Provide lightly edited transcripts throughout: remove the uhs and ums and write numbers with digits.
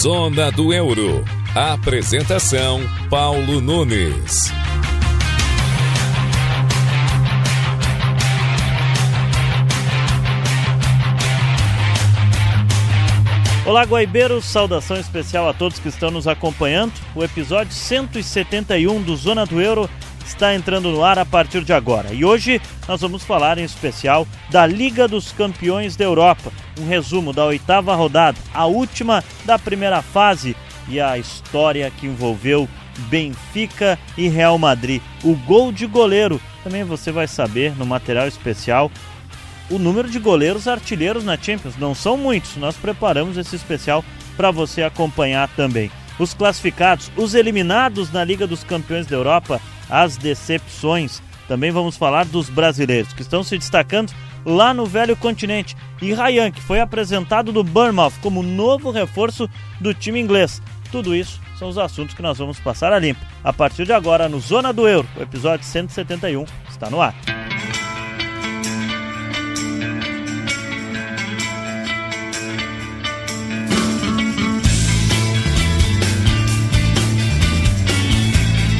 Zona do Euro. Apresentação: Paulo Nunes. Olá, guaibeiros, saudação especial a todos que estão nos acompanhando. O episódio 171 do Zona do Euro está entrando no ar a partir de agora. E hoje nós vamos falar em especial da Liga dos Campeões da Europa. Um resumo da 8ª rodada, a última da primeira fase e a história que envolveu Benfica e Real Madrid. O gol de goleiro, também você vai saber no material especial. O número de goleiros artilheiros na Champions não são muitos, nós preparamos esse especial para você acompanhar também. Os classificados, os eliminados na Liga dos Campeões da Europa, as decepções. Também vamos falar dos brasileiros que estão se destacando lá no velho continente. E Ryan, que foi apresentado do Bournemouth como novo reforço do time inglês. Tudo isso são os assuntos que nós vamos passar a limpo. A partir de agora no Zona do Euro, o episódio 171 está no ar.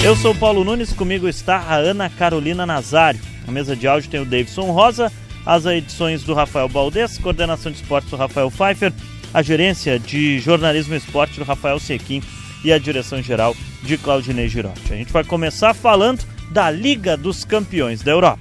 Eu sou o Paulo Nunes, comigo está a Ana Carolina Nazário. Na mesa de áudio tem o Davidson Rosa, as edições do Rafael Baldez, coordenação de esportes do Rafael Pfeiffer, a gerência de jornalismo e esporte do Rafael Sequim e a direção geral de Claudinei Girotti. A gente vai começar falando da Liga dos Campeões da Europa.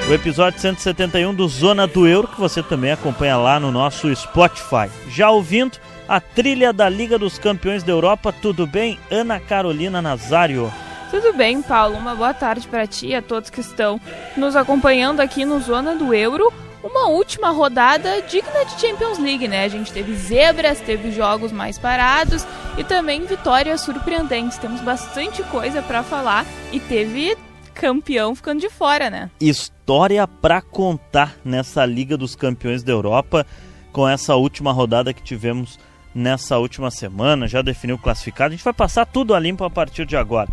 O episódio 171 do Zona do Euro, que você também acompanha lá no nosso Spotify. Já ouvindo a trilha da Liga dos Campeões da Europa, tudo bem, Ana Carolina Nazário? Tudo bem, Paulo. Uma boa tarde para ti e a todos que estão nos acompanhando aqui no Zona do Euro. Uma última rodada digna de Champions League, né? A gente teve zebras, teve jogos mais parados e também vitórias surpreendentes. Temos bastante coisa para falar e teve campeão ficando de fora, né? História pra contar nessa Liga dos Campeões da Europa, com essa última rodada que tivemos nessa última semana, já definiu o classificado. A gente vai passar tudo a limpo a partir de agora.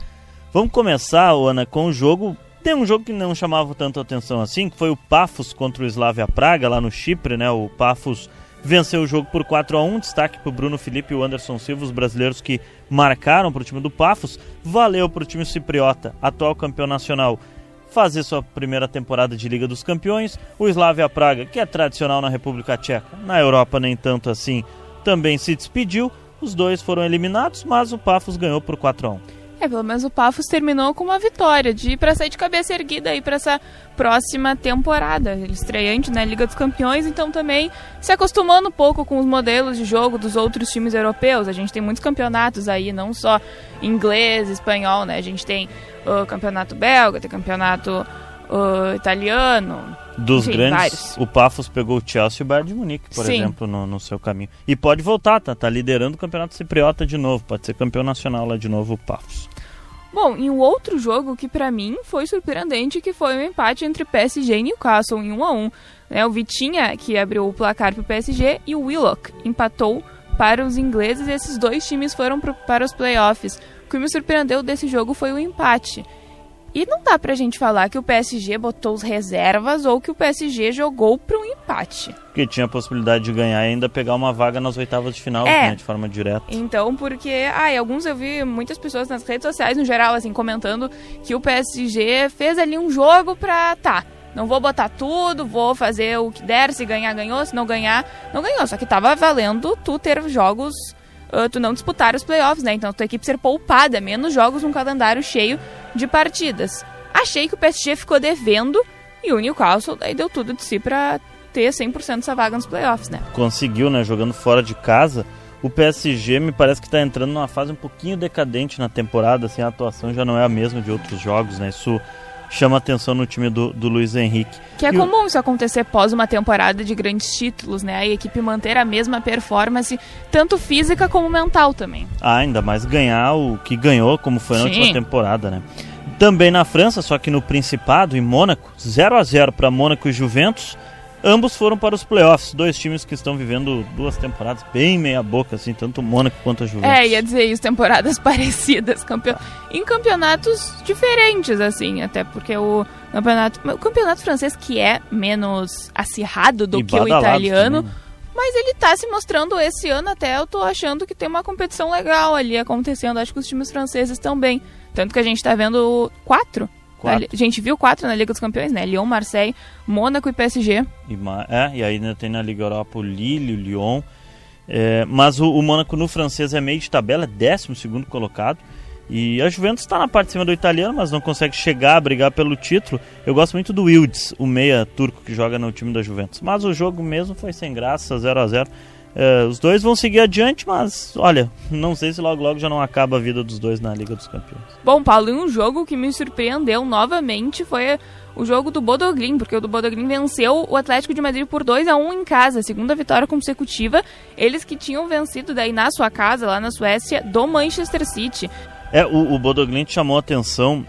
Vamos começar, Ana, com o jogo. Tem um jogo que não chamava tanto atenção assim, que foi o Pafos contra o Slavia Praga, lá no Chipre, né? O Pafos venceu o jogo por 4-1, destaque para o Bruno Felipe e o Anderson Silva, os brasileiros que marcaram para o time do Pafos. Valeu para o time cipriota, atual campeão nacional, fazer sua primeira temporada de Liga dos Campeões. O Slavia Praga, que é tradicional na República Tcheca, na Europa nem tanto assim, também se despediu. Os dois foram eliminados, mas o Pafos ganhou por 4-1. Pelo menos o Pafos terminou com uma vitória para sair de cabeça erguida aí para essa próxima temporada. Ele estreante na Liga dos Campeões, então também se acostumando um pouco com os modelos de jogo dos outros times europeus. A gente tem muitos campeonatos aí, não só inglês, espanhol, né? A gente tem o campeonato belga, tem campeonato italiano. Dos enfim, grandes, vários. O Pafos pegou o Chelsea e o Bayern de Munique, por Sim. exemplo, no seu caminho. E pode voltar, tá liderando o campeonato cipriota de novo, pode ser campeão nacional lá de novo o Pafos. Bom, e um outro jogo que pra mim foi surpreendente, que foi um empate entre PSG e Newcastle em 1-1. Né? O Vitinha, que abriu o placar pro PSG, e o Willock empatou para os ingleses, e esses dois times foram para os playoffs. O que me surpreendeu desse jogo foi o empate. E não dá pra gente falar que o PSG botou os reservas ou que o PSG jogou para um empate. Porque tinha a possibilidade de ganhar e ainda pegar uma vaga nas oitavas de final, né, de forma direta. Então, porque eu vi muitas pessoas nas redes sociais, no geral, assim, comentando que o PSG fez ali um jogo pra, não vou botar tudo, vou fazer o que der, se ganhar, ganhou, se não ganhar, não ganhou. Só que tava valendo tu ter jogos, tu não disputar os playoffs, né? Então, tua equipe ser poupada, menos jogos num calendário cheio de partidas. Achei que o PSG ficou devendo e o Newcastle daí deu tudo de si pra ter 100% dessa vaga nos playoffs, né? Conseguiu, né? Jogando fora de casa. O PSG me parece que tá entrando numa fase um pouquinho decadente na temporada, assim, a atuação já não é a mesma de outros jogos, né? Isso chama atenção no time do Luiz Henrique. Que é comum isso acontecer após uma temporada de grandes títulos, né? A equipe manter a mesma performance, tanto física como mental também. Ainda mais ganhar o que ganhou, como foi na última temporada, né? Também na França, só que no Principado, em Mônaco, 0-0 para Mônaco e Juventus. Ambos foram para os playoffs, 2 times que estão vivendo 2 temporadas bem meia boca, assim, tanto o Mônaco quanto a Juventus. Ia dizer isso, temporadas parecidas, em campeonatos diferentes, assim, até porque o campeonato francês, que é menos acirrado do que o italiano, também, né? Mas ele tá se mostrando esse ano até, eu tô achando que tem uma competição legal ali acontecendo, acho que os times franceses estão bem, tanto que a gente tá vendo 4. A gente viu 4 na Liga dos Campeões, né? Lyon, Marseille, Mônaco e PSG. E aí ainda tem na Liga Europa o Lille, o Lyon. Mas o Mônaco no francês é meio de tabela, é 12º colocado. E a Juventus está na parte de cima do italiano, mas não consegue chegar a brigar pelo título. Eu gosto muito do Yildiz, o meia turco que joga no time da Juventus. Mas o jogo mesmo foi sem graça, 0-0. Os dois vão seguir adiante, mas olha, não sei se logo já não acaba a vida dos dois na Liga dos Campeões. Bom, Paulo, e um jogo que me surpreendeu novamente foi o jogo do Bodo Glimt, porque o do Bodo Glimt venceu o Atlético de Madrid por 2-1 em casa, segunda vitória consecutiva. Eles que tinham vencido daí na sua casa, lá na Suécia, do Manchester City. O Bodo Glimt chamou a atenção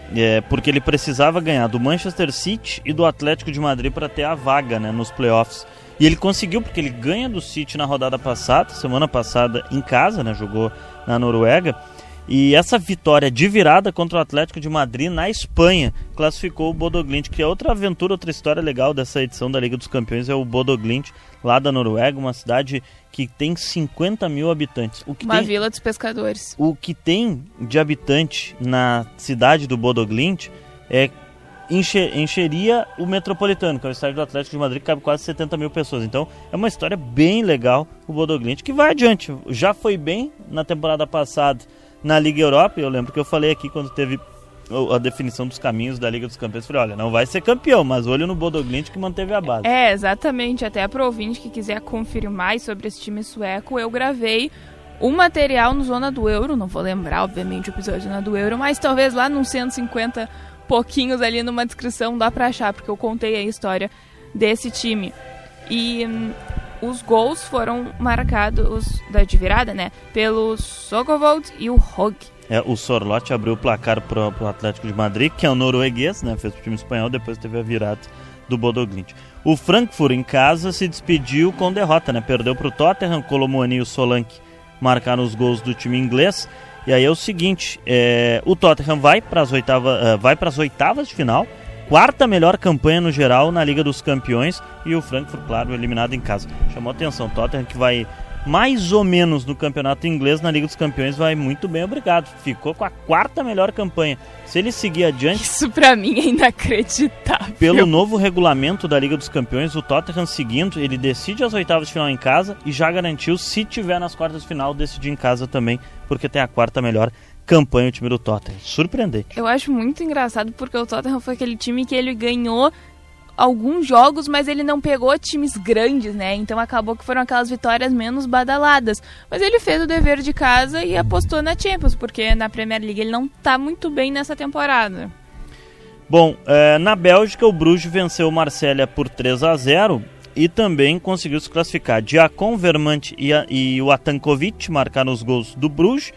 porque ele precisava ganhar do Manchester City e do Atlético de Madrid para ter a vaga, né, nos playoffs. E ele conseguiu, porque ele ganha do City na rodada passada, semana passada em casa, né, jogou na Noruega. E essa vitória de virada contra o Atlético de Madrid na Espanha classificou o Bodo Glimt, que é outra aventura, outra história legal dessa edição da Liga dos Campeões, é o Bodo Glimt, lá da Noruega, uma cidade que tem 50 mil habitantes. Vila dos pescadores. O que tem de habitante na cidade do Bodo Glimt encheria o Metropolitano, que é o estádio do Atlético de Madrid, que cabe quase 70 mil pessoas. Então é uma história bem legal, o Bodo Glimt, que vai adiante. Já foi bem na temporada passada na Liga Europa. Eu lembro que eu falei aqui quando teve a definição dos caminhos da Liga dos Campeões, falei, olha, não vai ser campeão, mas olho no Bodo Glimt que manteve a base. Exatamente, até pro ouvinte que quiser conferir mais sobre esse time sueco, eu gravei um material no Zona do Euro, não vou lembrar, obviamente, o episódio Zona do Euro, mas talvez lá nos 150 pouquinhos ali numa descrição dá pra achar, porque eu contei a história desse time. E os gols foram marcados de virada, né, pelo Sokovold e o Hogg. O Sorloth abriu o placar pro Atlético de Madrid, que é o norueguês, né, fez pro time espanhol, depois teve a virada do Bodo Glimt. O Frankfurt em casa se despediu com derrota, né, perdeu pro Tottenham, Colomboani e o Solanke marcaram os gols do time inglês. E aí é o seguinte, o Tottenham vai para as oitavas de final, 4ª melhor campanha no geral na Liga dos Campeões, e o Frankfurt, claro, eliminado em casa. Chamou atenção, o Tottenham, que vai mais ou menos no campeonato inglês, na Liga dos Campeões vai muito bem, obrigado. Ficou com a 4ª melhor campanha. Se ele seguir adiante... Isso pra mim é inacreditável. Pelo novo regulamento da Liga dos Campeões, o Tottenham seguindo, ele decide as oitavas de final em casa e já garantiu, se tiver nas quartas de final, decidir em casa também, porque tem a 4ª melhor campanha o time do Tottenham. Surpreendente. Eu acho muito engraçado porque o Tottenham foi aquele time que ele ganhou alguns jogos, mas ele não pegou times grandes, né? Então acabou que foram aquelas vitórias menos badaladas. Mas ele fez o dever de casa e apostou na Champions, porque na Premier League ele não tá muito bem nessa temporada. Bom, na Bélgica o Bruges venceu o Marselha por 3-0 e também conseguiu se classificar. Diacon, Vermont e o Atankovic marcaram os gols do Bruges.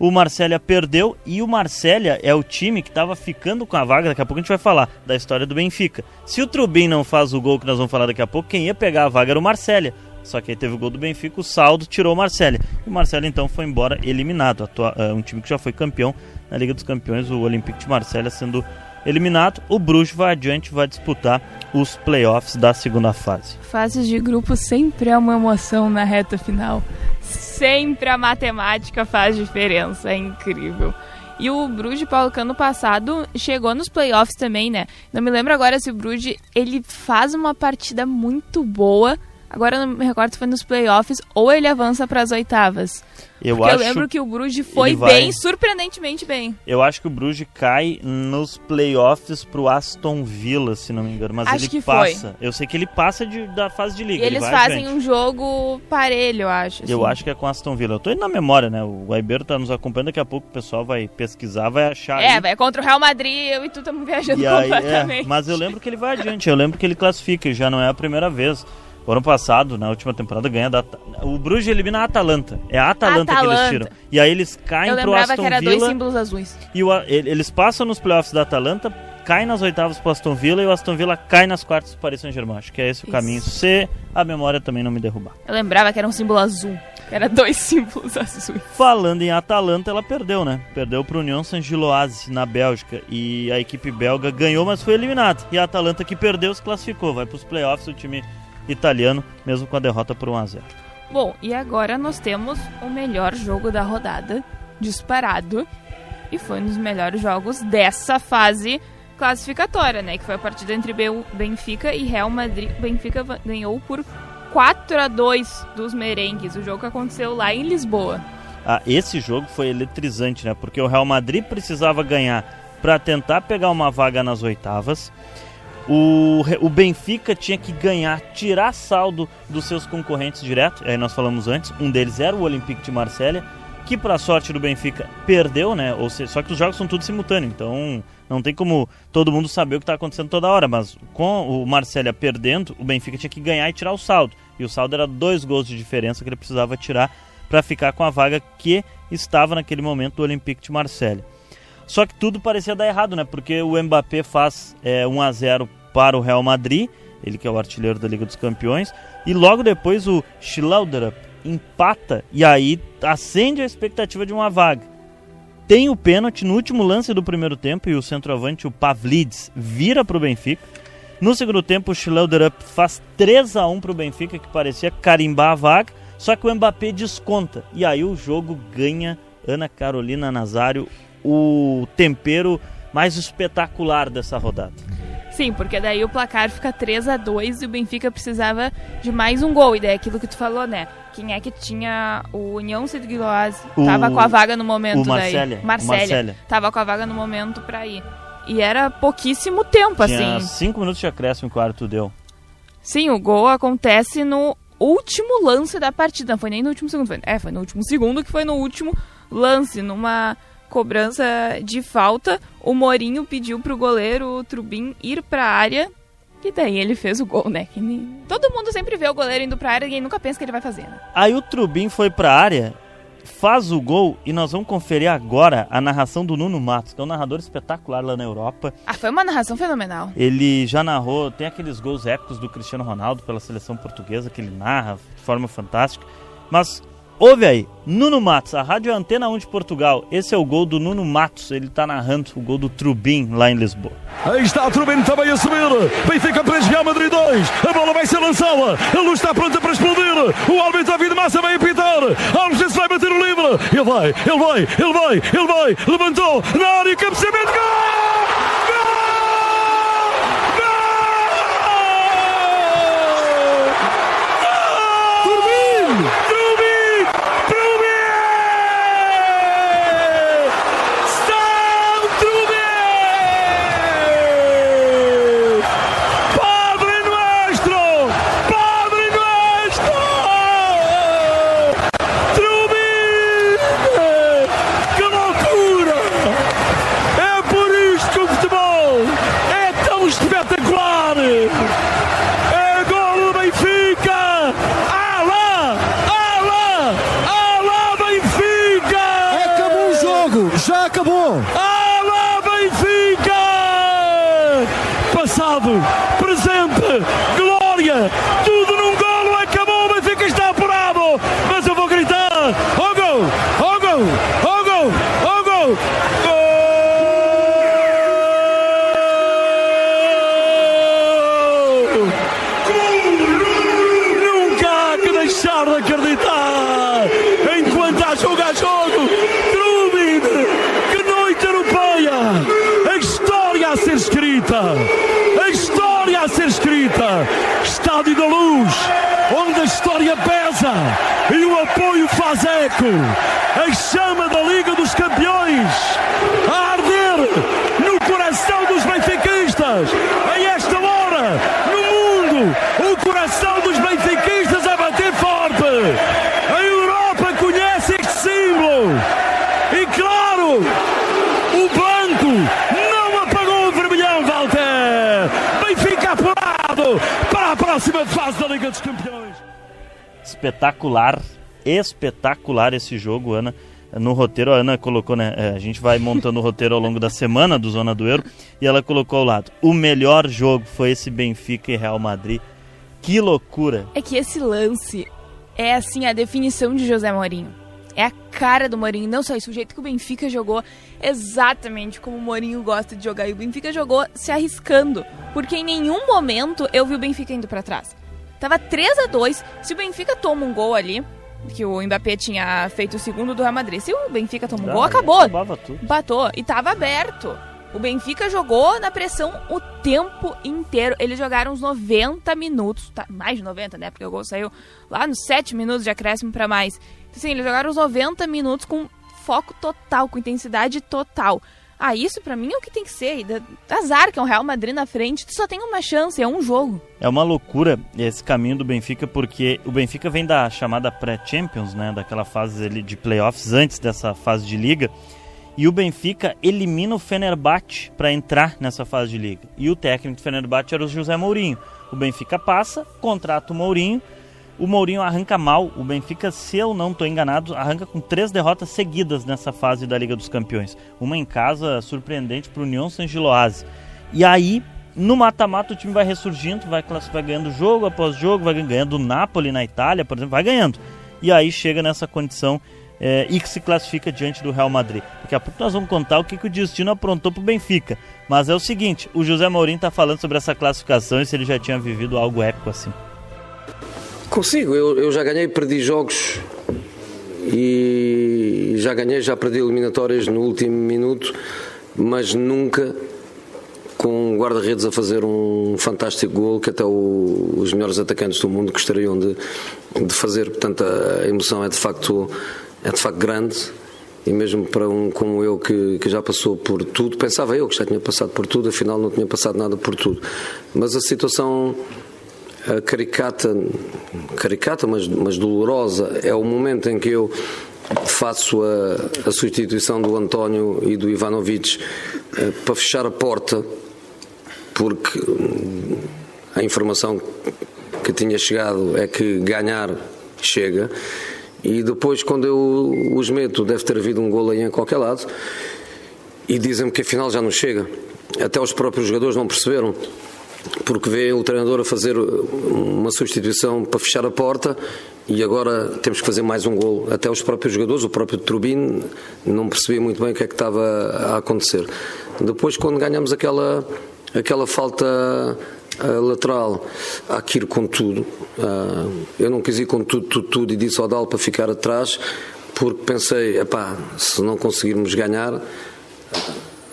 O Marselha perdeu e o Marselha é o time que estava ficando com a vaga. Daqui a pouco a gente vai falar da história do Benfica. Se o Trubin não faz o gol que nós vamos falar daqui a pouco, quem ia pegar a vaga era o Marselha. Só que aí teve o gol do Benfica, o saldo tirou o Marselha. E o Marselha então foi embora eliminado. Um time que já foi campeão na Liga dos Campeões, o Olympique de Marselha sendo eliminado. O Bruges vai adiante, vai disputar os playoffs da segunda fase. Fases de grupo sempre é uma emoção na reta final. Sempre a matemática faz diferença, é incrível. E o Bruges, Paulo, que ano passado chegou nos playoffs também, né? Não me lembro agora se o Bruges, ele faz uma partida muito boa. Agora não me recordo se foi nos playoffs ou ele avança para as oitavas. Eu lembro que o Bruges foi bem, surpreendentemente bem. Eu acho que o Bruges cai nos playoffs pro Aston Villa, se não me engano. Mas acho ele passa. Eu sei que ele passa da fase de liga. E eles fazem um jogo parelho, eu acho. Eu acho que é com o Aston Villa. Eu tô indo na memória, né? O Guaibeiro tá nos acompanhando. Daqui a pouco o pessoal vai pesquisar, vai achar. Vai contra o Real Madrid. Eu e tu estamos viajando completamente. Mas eu lembro que ele vai adiante. Eu lembro que ele classifica. Já não é a primeira vez. O ano passado, na última temporada, ganha o Bruges elimina a Atalanta. É a Atalanta que eles tiram. E aí eles caem pro Aston Villa. Eu lembrava que era 2 símbolos azuis. E eles passam nos playoffs da Atalanta, cai nas oitavas pro Aston Villa e o Aston Villa cai nas quartas do Paris Saint-Germain. Acho que é esse o caminho, se a memória também não me derrubar. Eu lembrava que era um símbolo azul, que era 2 símbolos azuis. Falando em Atalanta, ela perdeu, né? Perdeu pro Union Saint-Gilloise na Bélgica e a equipe belga ganhou, mas foi eliminada. E a Atalanta que perdeu se classificou, vai pros playoffs o time italiano, mesmo com a derrota por 1-0. Bom, e agora nós temos o melhor jogo da rodada, disparado, e foi um dos melhores jogos dessa fase classificatória, né? Que foi a partida entre Benfica e Real Madrid. Benfica ganhou por 4-2 dos merengues, o jogo que aconteceu lá em Lisboa. Esse jogo foi eletrizante, né? Porque o Real Madrid precisava ganhar para tentar pegar uma vaga nas oitavas. O Benfica tinha que ganhar, tirar saldo dos seus concorrentes direto. Aí nós falamos antes, um deles era o Olympique de Marselha, que para sorte do Benfica perdeu, né? Ou seja, só que os jogos são tudo simultâneo, então não tem como todo mundo saber o que está acontecendo toda hora. Mas com o Marselha perdendo, o Benfica tinha que ganhar e tirar o saldo. E o saldo era 2 gols de diferença que ele precisava tirar para ficar com a vaga que estava naquele momento do Olympique de Marselha. Só que tudo parecia dar errado, né? Porque o Mbappé faz 1-0 para o Real Madrid, ele que é o artilheiro da Liga dos Campeões, e logo depois o Schlauderup empata e aí acende a expectativa de uma vaga. Tem o pênalti no último lance do primeiro tempo e o centroavante, o Pavlidis, vira para o Benfica. No segundo tempo o Schlauderup faz 3-1 para o Benfica, que parecia carimbar a vaga, só que o Mbappé desconta e aí o jogo ganha Ana Carolina Nazário, o tempero mais espetacular dessa rodada. Sim, porque daí o placar fica 3-2 e o Benfica precisava de mais um gol. E daí é aquilo que tu falou, né? Quem é que tinha o Union Saint-Gilloise? Tava com a vaga no momento daí. Marselha. Tava com a vaga no momento pra ir. E era pouquíssimo tempo, tinha assim. 5 minutos de acréscimo, quarto deu. Sim, o gol acontece no último lance da partida. Não foi nem no último segundo. Foi no último segundo, que foi no último lance, numa cobrança de falta. O Mourinho pediu pro goleiro Trubin ir pra área e daí ele fez o gol, né? Todo mundo sempre vê o goleiro indo pra área e nunca pensa que ele vai fazer, né? Aí o Trubin foi pra área, faz o gol e nós vamos conferir agora a narração do Nuno Matos, que é um narrador espetacular lá na Europa. Foi uma narração fenomenal. Ele já narrou, tem aqueles gols épicos do Cristiano Ronaldo pela seleção portuguesa que ele narra de forma fantástica, mas ouve aí, Nuno Matos, a rádio Antena 1 de Portugal. Esse é o gol do Nuno Matos, ele está narrando o gol do Trubin lá em Lisboa. Aí está o Trubin também a subir. Benfica 3, Real Madrid 2. A bola vai ser lançada. A luz está pronta para explodir. O árbitro David Massa vai apitar. Alves vai bater o livre. Ele vai. Levantou na área, cabeceamento, gol! Já acabou! Alá Benfica! Passado, presente, glória, tudo num golo, acabou, o Benfica está apurado, mas eu vou gritar, ó gol, ó gol, ó gol, ó gol, gol! Nunca há que deixar de acreditar, enquanto há jogo, a ser escrita, Estádio da Luz, onde a história pesa e o apoio faz eco, a chama da Liga dos Campeões a arder no coração dos benfiquistas. A esta hora, no mundo, o coração dos benfiquistas a bater forte. A Europa conhece este símbolo e, claro, o branco não apagou o vermelhão, Walter. Benfica apurado para a próxima fase da Liga dos Campeões. Espetacular esse jogo, Ana. no roteiro, a Ana colocou, né? A gente vai montando o roteiro ao longo da semana do Zona do Euro, e ela colocou ao lado: o melhor jogo foi esse Benfica e Real Madrid. Que loucura! É que esse lance é, assim, a definição de José Mourinho. É a cara do Mourinho, não só isso, o jeito que o Benfica jogou exatamente como o Mourinho gosta de jogar. E o Benfica jogou se arriscando, porque em nenhum momento eu vi o Benfica indo pra trás. Tava 3-2, se o Benfica toma um gol ali, que o Mbappé tinha feito o segundo do Real Madrid, se o Benfica toma um gol, acabou. Empatou, e tava aberto. O Benfica jogou na pressão o tempo inteiro. Eles jogaram uns 90 minutos, mais de 90, né? Porque o gol saiu lá nos 7 minutos de acréscimo pra mais. Então, assim, eles jogaram uns 90 minutos com foco total, com intensidade total. Isso pra mim é o que tem que ser. Azar, que é um Real Madrid na frente, tu só tem uma chance, é um jogo. É uma loucura esse caminho do Benfica, porque o Benfica vem da chamada pré-Champions, né? Daquela fase ali de playoffs antes dessa fase de Liga. E o Benfica elimina o Fenerbahçe para entrar nessa fase de Liga. E o técnico do Fenerbahçe era o José Mourinho. O Benfica passa, contrata o Mourinho. O Mourinho arranca mal. O Benfica, se eu não estou enganado, arranca com 3 derrotas seguidas nessa fase da Liga dos Campeões. Uma em casa, surpreendente, para o União Saint-Gilloise. E aí, no mata-mata, o time vai ressurgindo, vai ganhando jogo após jogo, vai ganhando o Napoli na Itália, por exemplo, vai ganhando. E aí chega nessa condição e que se classifica diante do Real Madrid. Daqui a pouco nós vamos contar o que o destino aprontou pro Benfica. Mas é o seguinte, o José Mourinho está falando sobre essa classificação e se ele já tinha vivido algo épico assim. Consigo, eu já ganhei, perdi jogos e já ganhei, já perdi eliminatórias no último minuto, mas nunca com um guarda-redes a fazer um fantástico gol que até os melhores atacantes do mundo gostariam de fazer. Portanto, a emoção é de facto grande, e mesmo para um como eu que já passou por tudo, pensava eu que já tinha passado por tudo, afinal não tinha passado nada por tudo. Mas a situação caricata, mas dolorosa, é o momento em que eu faço a substituição do António e do Ivanovic para fechar a porta, porque a informação que tinha chegado é que ganhar chega. E depois, quando eu os meto, deve ter havido um golo aí em qualquer lado, e dizem-me que afinal já não chega. Até os próprios jogadores não perceberam, porque vê o treinador a fazer uma substituição para fechar a porta e agora temos que fazer mais um golo. Até os próprios jogadores, o próprio Turbine, não percebia muito bem o que é que estava a acontecer. Depois, quando ganhamos aquela falta lateral, há que ir com tudo. Eu não quis ir com tudo e disse ao Dal para ficar atrás, porque pensei, se não conseguirmos ganhar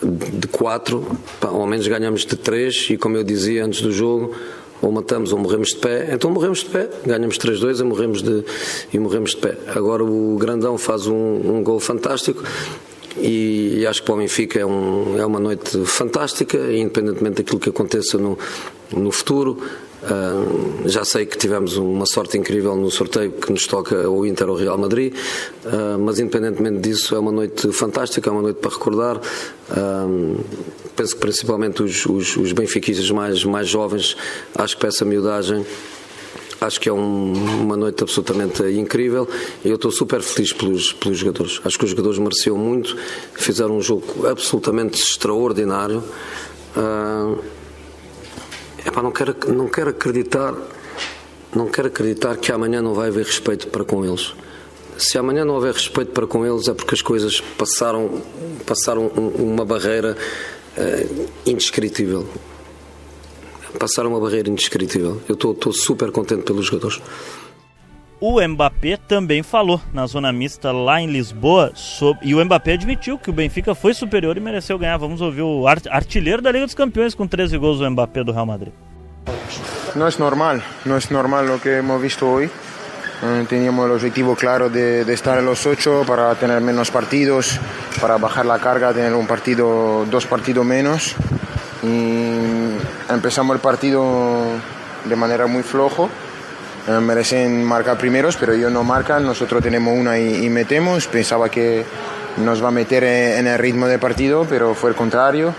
de 4, ao menos ganhamos de 3, e como eu dizia antes do jogo, ou matamos ou morremos de pé. Então morremos de pé, ganhamos 3-2 e morremos de pé. Agora o Grandão faz um gol fantástico, e acho que para o Benfica é uma noite fantástica, independentemente daquilo que aconteça no futuro. Já sei que tivemos uma sorte incrível no sorteio que nos toca o Inter ou o Real Madrid, mas independentemente disso é uma noite fantástica, é uma noite para recordar. Penso que principalmente os benfiquistas mais jovens, acho que para essa miudagem, acho que é uma noite absolutamente incrível, e eu estou super feliz pelos jogadores. Acho que os jogadores mereciam muito, fizeram um jogo absolutamente extraordinário. Não quero acreditar que amanhã não vai haver respeito para com eles. Se amanhã não houver respeito para com eles, é porque as coisas passaram uma barreira indescritível. Passaram uma barreira indescritível. Eu estou super contente pelos jogadores. O Mbappé também falou na zona mista lá em Lisboa e o Mbappé admitiu que o Benfica foi superior e mereceu ganhar. Vamos ouvir o artilheiro da Liga dos Campeões com 13 gols, o Mbappé do Real Madrid. No es normal lo que hemos visto hoy. Teníamos el objetivo claro de estar en los 8 para tener menos partidos, para bajar la carga, tener 2 partidos menos. Y empezamos el partido de manera muy flojo. Merecen marcar primeros, pero ellos no marcan. Nosotros tenemos una y metemos. Pensaba que nos va a meter en el ritmo de partido, pero fue el contrario.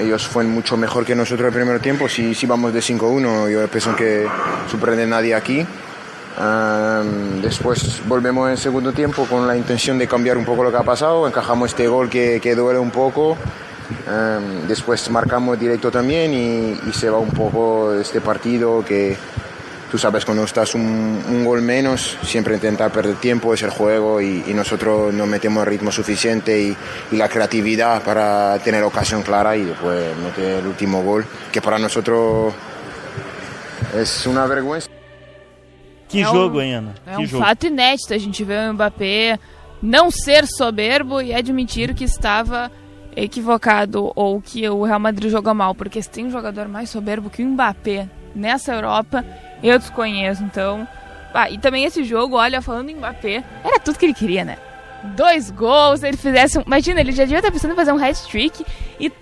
Ellos fueron mucho mejor que nosotros el primer tiempo. Si vamos de 5-1, yo pienso que sorprende a nadie aquí. Después volvemos en el segundo tiempo con la intención de cambiar un poco lo que ha pasado, encajamos este gol que duele un poco, después marcamos directo también y se va un poco este partido que tú sabes cuando estás un gol menos siempre intentar perder tiempo, es el juego y nosotros no metemos el ritmo suficiente y la creatividad para tener ocasión clara y después meter el último gol que para nosotros es una vergüenza. Que jogo, hein, Ana? É um fato inédito a gente ver o Mbappé não ser soberbo e admitir que estava equivocado ou que o Real Madrid jogou mal, porque se tem um jogador mais soberbo que o Mbappé nessa Europa, eu desconheço. Então, e também esse jogo, olha, falando em Mbappé, era tudo que ele queria, né? 2 gols, ele fizesse imagina, ele já devia estar pensando em fazer um hat-trick e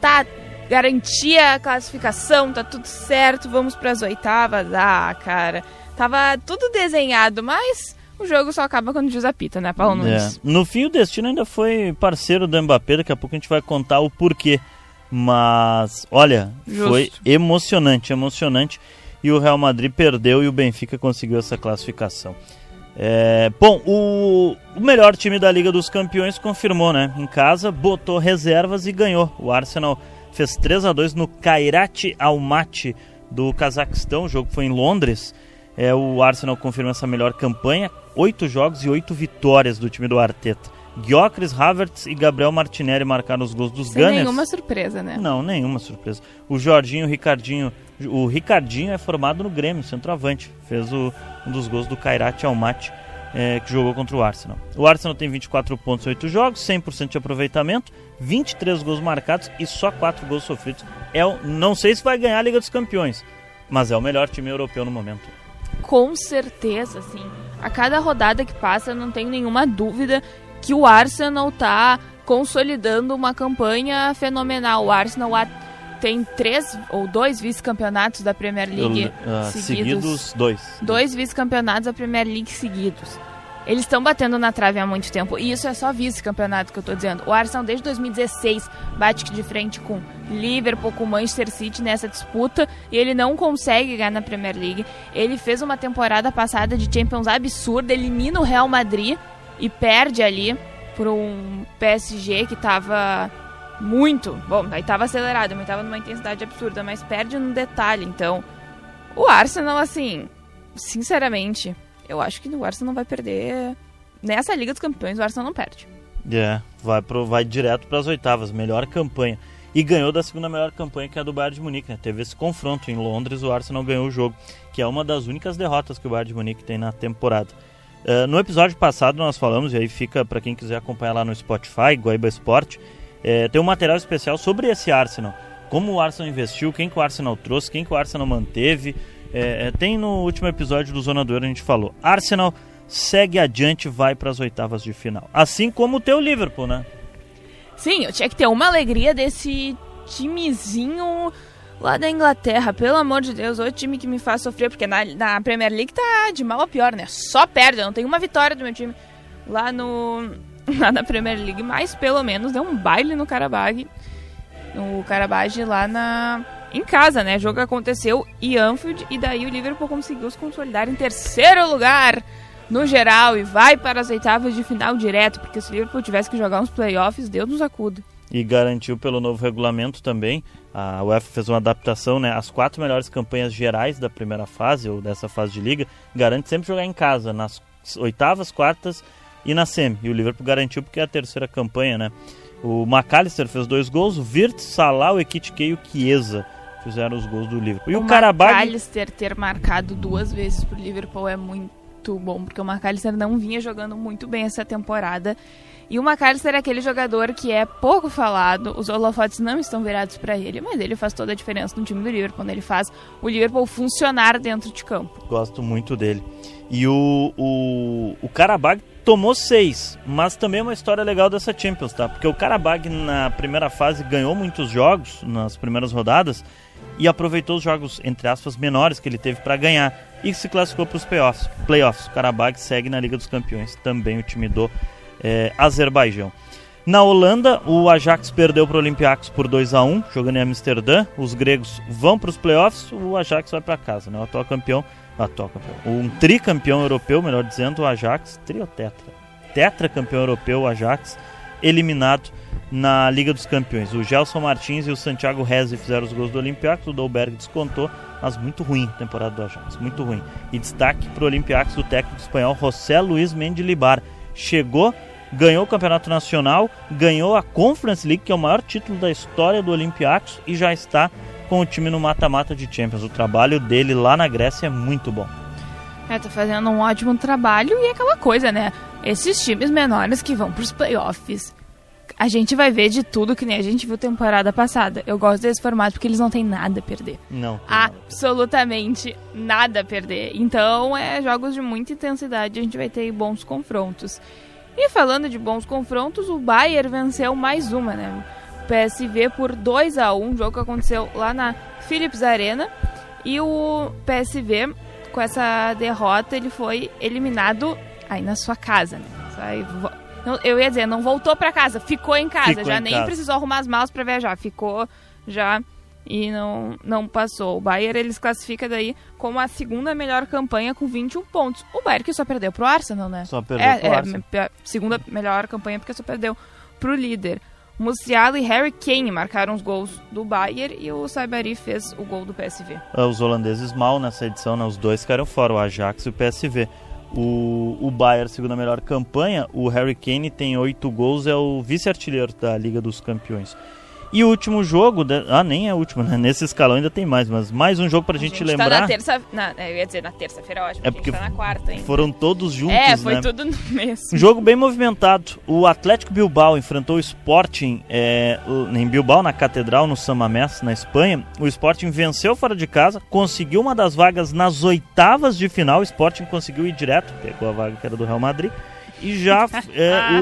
garantia a classificação, tá tudo certo, vamos para as oitavas. Cara, tava tudo desenhado, mas o jogo só acaba quando o juiz apita, né, Paulo Nunes? No fim, o destino ainda foi parceiro do Mbappé, daqui a pouco a gente vai contar o porquê. Mas, olha, foi emocionante. E o Real Madrid perdeu e o Benfica conseguiu essa classificação. Bom, o melhor time da Liga dos Campeões confirmou, né? Em casa, botou reservas e ganhou. O Arsenal fez 3-2 no Kairat Almaty do Cazaquistão. O jogo foi em Londres. O Arsenal confirma essa melhor campanha. 8 jogos e 8 vitórias do time do Arteta. Gyökeres, Havertz e Gabriel Martinelli marcaram os gols dos Gunners. Sem nenhuma surpresa, né? Não, nenhuma surpresa. O Jorginho, o Ricardinho... O Ricardinho é formado no Grêmio, centroavante. Fez um dos gols do Kairat Almaty, que jogou contra o Arsenal. O Arsenal tem 24 pontos, 8 jogos, 100% de aproveitamento, 23 gols marcados e só 4 gols sofridos. Não sei se vai ganhar a Liga dos Campeões, mas é o melhor time europeu no momento. Com certeza, sim. A cada rodada que passa, não tenho nenhuma dúvida que o Arsenal está consolidando uma campanha fenomenal. O Arsenal tem 3 ou 2 vice-campeonatos da Premier League seguidos. 2 vice-campeonatos da Premier League seguidos. Eles estão batendo na trave há muito tempo. E isso é só vice-campeonato que eu estou dizendo. O Arsenal desde 2016 bate de frente com Liverpool, com Manchester City nessa disputa. E ele não consegue ganhar na Premier League. Ele fez uma temporada passada de Champions absurda. Elimina o Real Madrid e perde ali por um PSG que estava... aí estava acelerado, mas estava numa intensidade absurda, mas perde no detalhe. Então, o Arsenal, assim, sinceramente, eu acho que o Arsenal não vai perder. Nessa Liga dos Campeões, o Arsenal não perde. Vai direto para as oitavas, melhor campanha. E ganhou da segunda melhor campanha, que é a do Bayern de Munique, né? Teve esse confronto em Londres, o Arsenal ganhou o jogo, que é uma das únicas derrotas que o Bayern de Munique tem na temporada. No episódio passado nós falamos, e aí fica para quem quiser acompanhar lá no Spotify, Guaíba Esporte, tem um material especial sobre esse Arsenal. Como o Arsenal investiu, quem que o Arsenal trouxe, quem que o Arsenal manteve. Tem no último episódio do Zona do Euro, a gente falou. Arsenal segue adiante, vai para as oitavas de final. Assim como o teu Liverpool, né? Sim, eu tinha que ter uma alegria desse timezinho lá da Inglaterra. Pelo amor de Deus, outro time que me faz sofrer, porque na Premier League tá de mal a pior, né? Só perde, eu não tenho uma vitória do meu time lá na Premier League, mas pelo menos deu um baile no Karabag lá em casa, né? O jogo aconteceu em Anfield e daí o Liverpool conseguiu se consolidar em terceiro lugar no geral e vai para as oitavas de final direto, porque se o Liverpool tivesse que jogar uns playoffs, Deus nos acuda. E garantiu pelo novo regulamento também, a UEFA fez uma adaptação, né? As 4 melhores campanhas gerais da primeira fase, ou dessa fase de liga, garante sempre jogar em casa, nas oitavas, quartas e na semi. E o Liverpool garantiu porque é a terceira campanha, né? O McAllister fez 2 gols, o Wirtz, Salah, o Ekitike e o Chiesa fizeram os gols do Liverpool. E o Karabag... McAllister ter marcado 2 vezes pro Liverpool é muito bom, porque o McAllister não vinha jogando muito bem essa temporada. E o McAllister é aquele jogador que é pouco falado, os holofotes não estão virados para ele, mas ele faz toda a diferença no time do Liverpool, quando ele faz o Liverpool funcionar dentro de campo. Gosto muito dele. E o Karabag tomou 6, mas também é uma história legal dessa Champions, tá? Porque o Karabag na primeira fase ganhou muitos jogos nas primeiras rodadas e aproveitou os jogos, entre aspas, menores que ele teve para ganhar e se classificou para os playoffs. O Karabag segue na Liga dos Campeões, também o time do Azerbaijão. Na Holanda, o Ajax perdeu para o Olympiacos por 2-1, jogando em Amsterdã. Os gregos vão para os playoffs, o Ajax vai para casa, né? O atual campeão atual campeão. Um tricampeão europeu, melhor dizendo, o Ajax, tetracampeão europeu, o Ajax, eliminado na Liga dos Campeões. O Gelson Martins e o Santiago Rezi fizeram os gols do Olympiacos, o Dolberg descontou, mas muito ruim a temporada do Ajax, muito ruim. E destaque para o Olympiacos do técnico espanhol José Luis Mendilibar. Chegou, ganhou o Campeonato Nacional, ganhou a Conference League, que é o maior título da história do Olympiacos, e já está com o time no mata-mata de Champions. O trabalho dele lá na Grécia é muito bom. Tá fazendo um ótimo trabalho e aquela coisa, né? Esses times menores que vão pros playoffs, a gente vai ver de tudo que nem a gente viu temporada passada. Eu gosto desse formato porque eles não têm nada a perder. Não. Absolutamente nada a perder. Então, jogos de muita intensidade, a gente vai ter bons confrontos. E falando de bons confrontos, o Bayern venceu mais uma, né? O PSV por 2-1, jogo que aconteceu lá na Philips Arena. E o PSV, com essa derrota, ele foi eliminado aí na sua casa, né? Eu ia dizer, não voltou pra casa, ficou em casa, nem precisou arrumar as malas pra viajar, ficou já e não passou. O Bayern, ele se classifica daí como a segunda melhor campanha com 21 pontos. O Bayern que só perdeu pro Arsenal, né? Só perdeu pro Arsenal. Segunda melhor campanha porque só perdeu pro líder. O Musiala e Harry Kane marcaram os gols do Bayern e o Saibari fez o gol do PSV. Os holandeses mal nessa edição, né? Os dois ficaram fora, o Ajax e o PSV. O Bayern, segunda melhor campanha, o Harry Kane tem 8 gols, é o vice-artilheiro da Liga dos Campeões. E o último jogo, nem é o último, né? Nesse escalão ainda tem mais, mas um jogo pra gente lembrar. Tá na terça, eu ia dizer na terça-feira, eu acho, porque a gente tá na quarta ainda. Foram todos juntos, foi né? tudo no mesmo. Um jogo bem movimentado. O Atlético Bilbao enfrentou o Sporting em Bilbao, na Catedral, no San Mamés, na Espanha. O Sporting venceu fora de casa, conseguiu uma das vagas nas oitavas de final. O Sporting conseguiu ir direto, pegou a vaga que era do Real Madrid, e já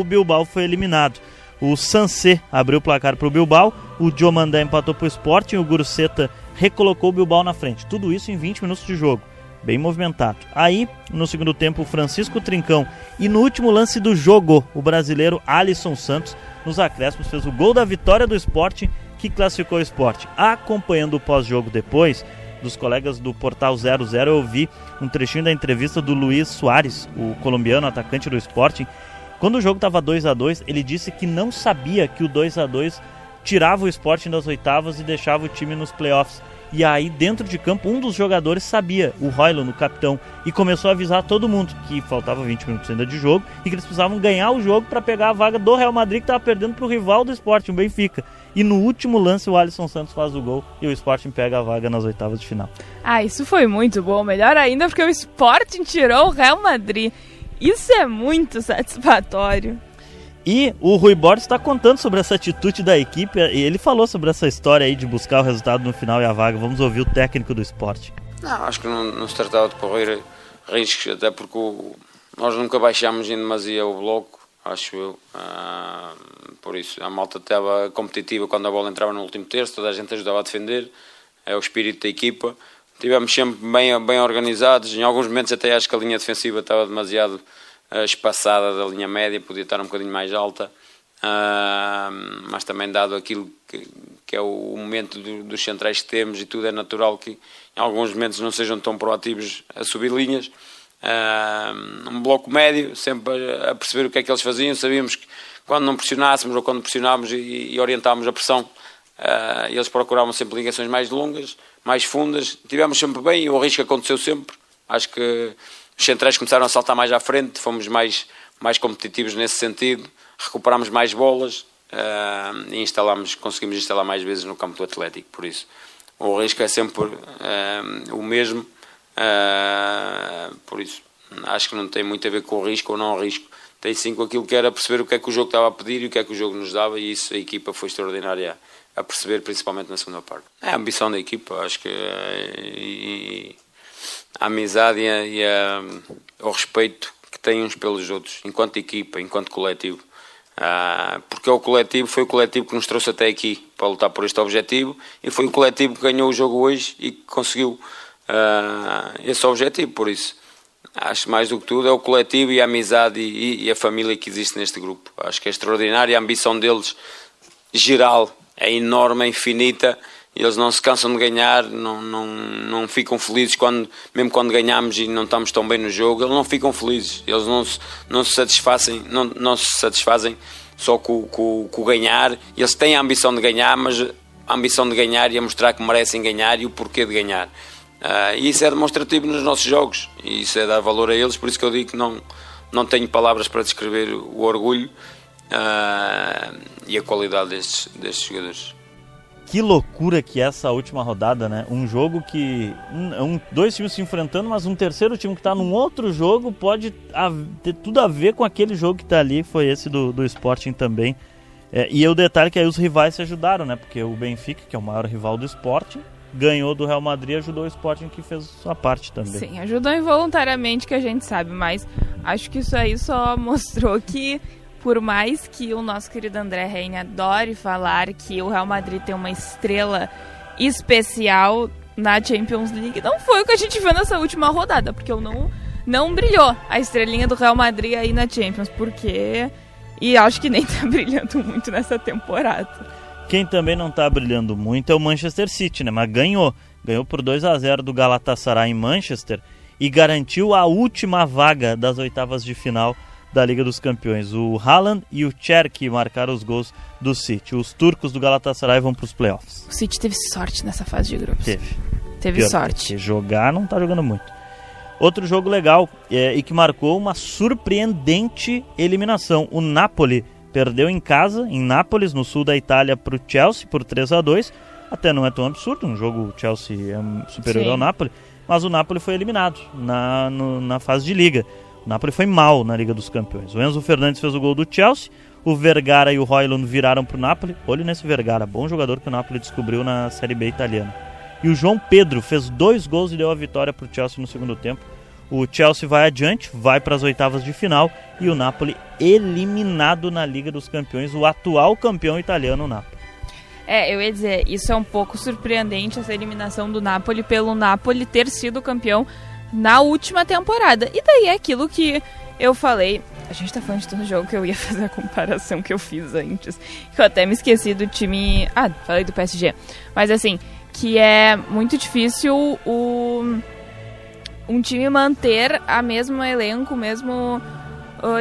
o Bilbao foi eliminado. O Sansé abriu o placar para o Bilbao, o Diomandé empatou para o Sporting, o Guruceta recolocou o Bilbao na frente. Tudo isso em 20 minutos de jogo, bem movimentado. Aí, no segundo tempo, o Francisco Trincão, e no último lance do jogo, o brasileiro Alisson Santos, nos acréscimos, fez o gol da vitória do Sporting, que classificou o Sporting. Acompanhando o pós-jogo depois, dos colegas do Portal 00, eu ouvi um trechinho da entrevista do Luiz Soares, o colombiano, atacante do Sporting. Quando o jogo estava 2-2, ele disse que não sabia que o 2-2 tirava o Sporting das oitavas e deixava o time nos playoffs. E aí, dentro de campo, um dos jogadores sabia, o Roylo, o capitão, e começou a avisar todo mundo que faltava 20 minutos ainda de jogo e que eles precisavam ganhar o jogo para pegar a vaga do Real Madrid, que estava perdendo para o rival do Sporting, o Benfica. E no último lance, o Alisson Santos faz o gol e o Sporting pega a vaga nas oitavas de final. Isso foi muito bom. Melhor ainda porque o Sporting tirou o Real Madrid. Isso é muito satisfatório. E o Rui Borges está contando sobre essa atitude da equipe, e ele falou sobre essa história aí de buscar o resultado no final e a vaga. Vamos ouvir o técnico do Sporting. Não, acho que não se tratava de correr riscos, até porque nós nunca baixámos em demasia o bloco, acho eu. Por isso, a malta estava competitiva quando a bola entrava no último terço, toda a gente ajudava a defender, é o espírito da equipa. Estivemos sempre bem organizados, em alguns momentos até acho que a linha defensiva estava demasiado espaçada da linha média, podia estar um bocadinho mais alta, mas também dado aquilo que é o momento dos centrais que temos e tudo, é natural que em alguns momentos não sejam tão proativos a subir linhas. Um bloco médio, sempre a perceber o que é que eles faziam, sabíamos que quando não pressionássemos ou quando pressionávamos e orientávamos a pressão, eles procuravam sempre ligações mais longas, mais fundas. Tivemos sempre bem e o risco aconteceu sempre. Acho que os centrais começaram a saltar mais à frente, fomos mais competitivos nesse sentido, recuperámos mais bolas e conseguimos instalar mais vezes no campo do Atlético. Por isso, o risco é sempre o mesmo. Por isso, acho que não tem muito a ver com o risco ou não o risco. Tem sim com aquilo que era perceber o que é que o jogo estava a pedir e o que é que o jogo nos dava, e isso a equipa foi extraordinária a perceber, principalmente na segunda parte. É a ambição da equipa, acho que a amizade e o respeito que têm uns pelos outros, enquanto equipa, enquanto coletivo. Porque foi o coletivo que nos trouxe até aqui para lutar por este objetivo, e foi o coletivo que ganhou o jogo hoje e que conseguiu esse objetivo. Por isso, acho mais do que tudo é o coletivo e a amizade e a família que existe neste grupo. Acho que é extraordinária, a ambição deles geral é enorme, é infinita, eles não se cansam de ganhar, não ficam felizes mesmo quando ganhamos e não estamos tão bem no jogo. Eles não ficam felizes, eles não se satisfazem só com o ganhar. Eles têm a ambição de ganhar, mas a ambição de ganhar e a mostrar que merecem ganhar e o porquê de ganhar. E isso é demonstrativo nos nossos jogos, e isso é dar valor a eles. Por isso que eu digo que não tenho palavras para descrever o orgulho e a qualidade destes jogadores. Que loucura que é essa última rodada, né? Um jogo que... dois times se enfrentando, mas um terceiro time que está num outro jogo pode ter tudo a ver com aquele jogo que está ali. Foi esse do Sporting também. E o detalhe é que aí os rivais se ajudaram, né? Porque o Benfica, que é o maior rival do Sporting, ganhou do Real Madrid e ajudou o Sporting, que fez sua parte também. Sim, ajudou involuntariamente, que a gente sabe, mas acho que isso aí só mostrou que, por mais que o nosso querido André Reine adore falar que o Real Madrid tem uma estrela especial na Champions League, não foi o que a gente viu nessa última rodada, porque não brilhou a estrelinha do Real Madrid aí na Champions, porque... E acho que nem tá brilhando muito nessa temporada. Quem também não tá brilhando muito é o Manchester City, né? Mas ganhou por 2-0 do Galatasaray em Manchester e garantiu a última vaga das oitavas de final da Liga dos Campeões. O Haaland e o Cherki marcaram os gols do City. Os turcos do Galatasaray vão para os playoffs. O City teve sorte nessa fase de grupos. Teve Pior, sorte. Porque jogar não tá jogando muito. Outro jogo legal e que marcou uma surpreendente eliminação. O Napoli perdeu em casa, em Nápoles, no sul da Itália, para o Chelsea por 3-2. Até não é tão absurdo, um jogo o Chelsea é superior ao Napoli, mas o Napoli foi eliminado na fase de Liga. O Napoli foi mal na Liga dos Campeões. O Enzo Fernandes fez o gol do Chelsea, o Vergara e o Højlund viraram para o Napoli. Olha nesse Vergara, bom jogador que o Napoli descobriu na Série B italiana. E o João Pedro fez 2 gols e deu a vitória para o Chelsea no segundo tempo. O Chelsea vai adiante, vai para as oitavas de final e o Napoli eliminado na Liga dos Campeões, o atual campeão italiano, o Napoli. Eu ia dizer, isso é um pouco surpreendente, essa eliminação do Napoli, pelo Napoli ter sido campeão na última temporada. E daí é aquilo que eu falei, a gente tá falando de todo jogo, que eu ia fazer a comparação que eu fiz antes, que eu até me esqueci do time... falei do PSG. Mas assim, que é muito difícil um time manter a mesmo elenco, o mesmo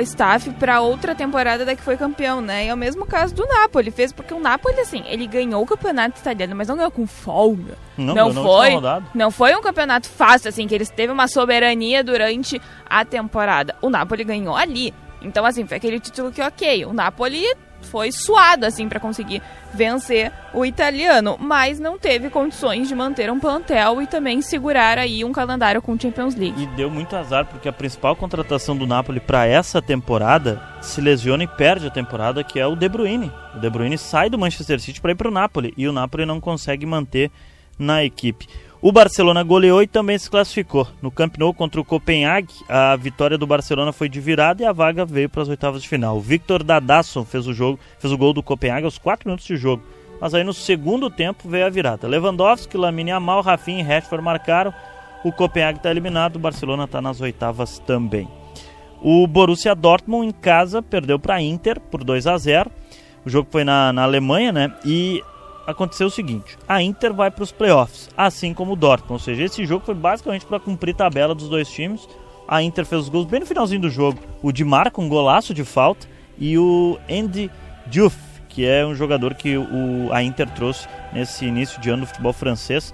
staff para outra temporada da que foi campeão, né? E é o mesmo caso do Napoli, fez porque o Napoli, assim, ele ganhou o campeonato italiano, mas não ganhou com folga. Não foi um campeonato fácil, assim, que eles teve uma soberania durante a temporada. O Napoli ganhou ali. Então, assim, foi aquele título que, ok, o Napoli foi suado, assim, para conseguir vencer o italiano, mas não teve condições de manter um plantel e também segurar aí um calendário com Champions League. E deu muito azar, porque a principal contratação do Napoli para essa temporada se lesiona e perde a temporada, que é o De Bruyne. O De Bruyne sai do Manchester City para ir para o Napoli, e o Napoli não consegue manter na equipe. O Barcelona goleou e também se classificou. No Camp Nou contra o Copenhague, a vitória do Barcelona foi de virada e a vaga veio para as oitavas de final. O Victor Dadasson fez o gol do Copenhague aos 4 minutos de jogo. Mas aí no segundo tempo veio a virada. Lewandowski, Lamine Yamal, Rafinha e Rashford marcaram. O Copenhague está eliminado, o Barcelona está nas oitavas também. O Borussia Dortmund em casa perdeu para a Inter por 2-0. O jogo foi na Alemanha, né? E aconteceu o seguinte, a Inter vai para os playoffs, assim como o Dortmund, ou seja, esse jogo foi basicamente para cumprir tabela dos dois times. A Inter fez os gols bem no finalzinho do jogo, o Di Marco, um golaço de falta, e o Andy Diouf, que é um jogador que a Inter trouxe nesse início de ano do futebol francês,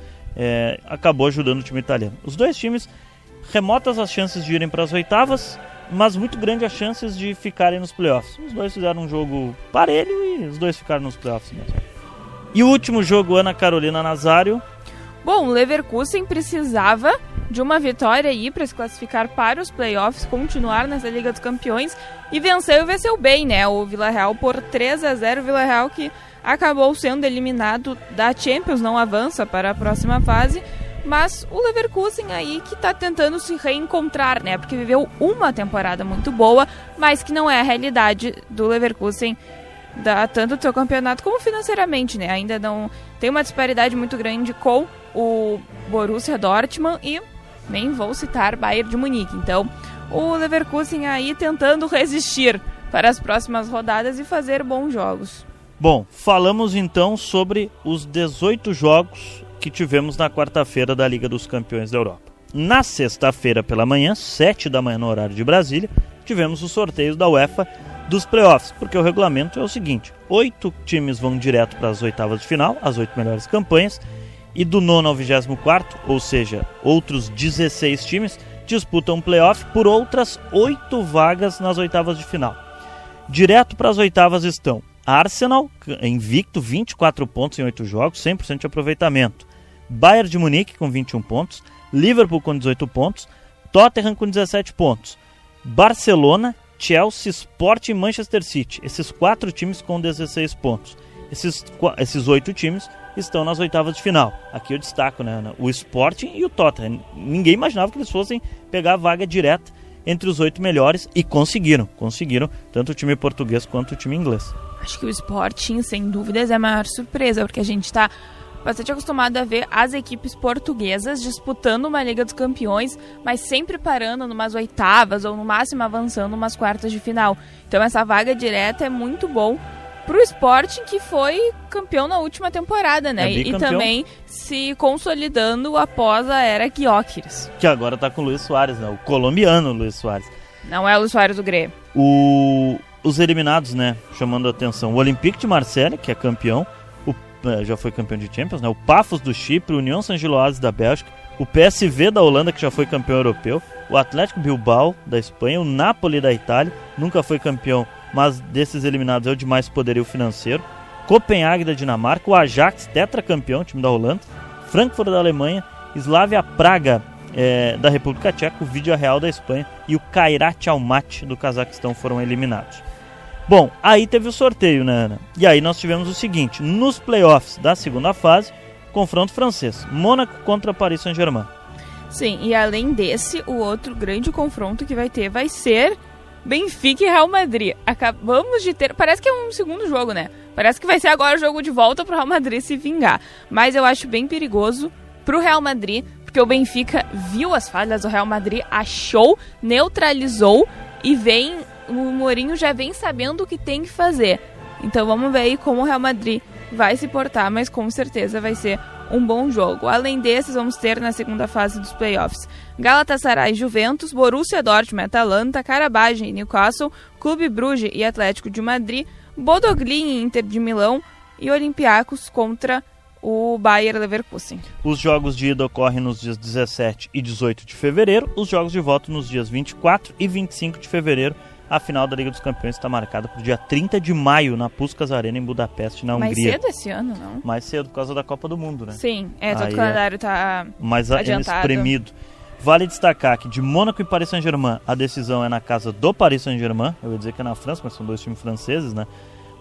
acabou ajudando o time italiano. Os dois times, remotas as chances de irem para as oitavas, mas muito grande as chances de ficarem nos playoffs. Os dois fizeram um jogo parelho e os dois ficaram nos playoffs mesmo. E o último jogo, Ana Carolina Nazário. Bom, o Leverkusen precisava de uma vitória aí para se classificar para os playoffs, continuar nessa Liga dos Campeões, e venceu bem, né? O Villarreal por 3-0, o Villarreal que acabou sendo eliminado da Champions, não avança para a próxima fase, mas o Leverkusen aí que está tentando se reencontrar, né? Porque viveu uma temporada muito boa, mas que não é a realidade do Leverkusen, tanto do seu campeonato como financeiramente, né? Ainda não tem uma disparidade muito grande com o Borussia Dortmund e nem vou citar Bayern de Munique. Então, o Leverkusen aí tentando resistir para as próximas rodadas e fazer bons jogos. Bom, falamos então sobre os 18 jogos que tivemos na quarta-feira da Liga dos Campeões da Europa. Na sexta-feira pela manhã, 7 da manhã no horário de Brasília, tivemos os sorteios da UEFA dos playoffs, porque o regulamento é o seguinte: 8 times vão direto para as oitavas de final, as 8 melhores campanhas, e do 9º ao 24º, ou seja, outros 16 times, disputam um playoff por outras 8 vagas nas oitavas de final. Direto para as oitavas estão Arsenal, invicto, 24 pontos em 8 jogos, 100% de aproveitamento. Bayern de Munique com 21 pontos, Liverpool com 18 pontos, Tottenham com 17 pontos, Barcelona, Chelsea, Sporting e Manchester City. Esses 4 times com 16 pontos. Esses 8 times estão nas oitavas de final. Aqui eu destaco, né, o Sporting e o Tottenham. Ninguém imaginava que eles fossem pegar a vaga direta entre os 8 melhores e conseguiram, tanto o time português quanto o time inglês. Acho que o Sporting, sem dúvidas, é a maior surpresa, porque a gente está bastante acostumado a ver as equipes portuguesas disputando uma Liga dos Campeões, mas sempre parando numas oitavas ou no máximo avançando umas quartas de final. Então essa vaga direta é muito bom pro Sporting, que foi campeão na última temporada, né? E também se consolidando após a era Gyökeres. Que agora tá com o Luis Suárez, né? O colombiano Luis Suárez. Não é o Luis Suárez do Grêmio. Os eliminados, né? Chamando a atenção. O Olympique de Marseille, que é campeão, já foi campeão de Champions, né? O Pafos do Chipre, o União Saint-Gilloise da Bélgica, o PSV da Holanda, que já foi campeão europeu, o Atlético Bilbao da Espanha, o Napoli da Itália, nunca foi campeão, mas desses eliminados é o de mais poderio financeiro, Copenhague da Dinamarca, o Ajax, tetracampeão, time da Holanda, Frankfurt da Alemanha, Slavia Praga da República Tcheca, o Villarreal da Espanha e o Kairat Almaty do Cazaquistão foram eliminados. Bom, aí teve o sorteio, né, Ana? E aí nós tivemos o seguinte: nos playoffs da segunda fase, confronto francês, Mônaco contra Paris Saint-Germain. Sim, e além desse, o outro grande confronto que vai ser Benfica e Real Madrid. Acabamos de ter, parece que é um segundo jogo, né? Parece que vai ser agora o jogo de volta pro Real Madrid se vingar. Mas eu acho bem perigoso pro Real Madrid, porque o Benfica viu as falhas do Real Madrid, achou, neutralizou e o Mourinho já vem sabendo o que tem que fazer. Então vamos ver aí como o Real Madrid vai se portar, mas com certeza vai ser um bom jogo. Além desses, vamos ter na segunda fase dos playoffs Galatasaray, Juventus, Borussia Dortmund, Atalanta, Karabakh e Newcastle, Clube Brugge e Atlético de Madrid, Bodo Glimt e Inter de Milão e Olympiacos contra o Bayer Leverkusen. Os jogos de ida ocorrem nos dias 17 e 18 de fevereiro, os jogos de volta nos dias 24 e 25 de fevereiro. A final da Liga dos Campeões está marcada para o dia 30 de maio na Puskás Arena em Budapeste, na Hungria. Mais cedo esse ano, não? Mais cedo, por causa da Copa do Mundo, né? Sim, todo o calendário está mais adiantado. espremido. Vale destacar que de Mônaco e Paris Saint-Germain, a decisão é na casa do Paris Saint-Germain. Eu ia dizer que é na França, mas são 2 times franceses, né?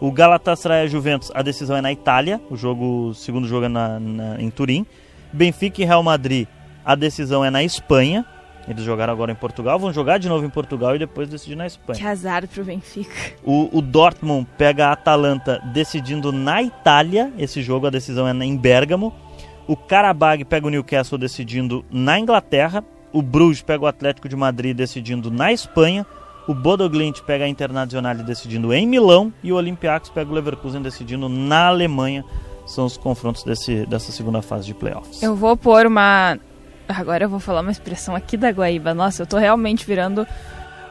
O Galatasaray e Juventus, a decisão é na Itália. O segundo jogo é em Turim. Benfica e Real Madrid, a decisão é na Espanha. Eles jogaram agora em Portugal, vão jogar de novo em Portugal e depois decidir na Espanha. Que azar pro Benfica. O Dortmund pega a Atalanta decidindo na Itália. Esse jogo, a decisão é em Bérgamo. O Karabakh pega o Newcastle decidindo na Inglaterra. O Bruges pega o Atlético de Madrid decidindo na Espanha. O Bodo Glimt pega a Internazionale decidindo em Milão. E o Olympiacos pega o Leverkusen decidindo na Alemanha. São os confrontos dessa segunda fase de playoffs. Eu vou pôr uma... Agora eu vou falar uma expressão aqui da Guaíba. Nossa, eu tô realmente virando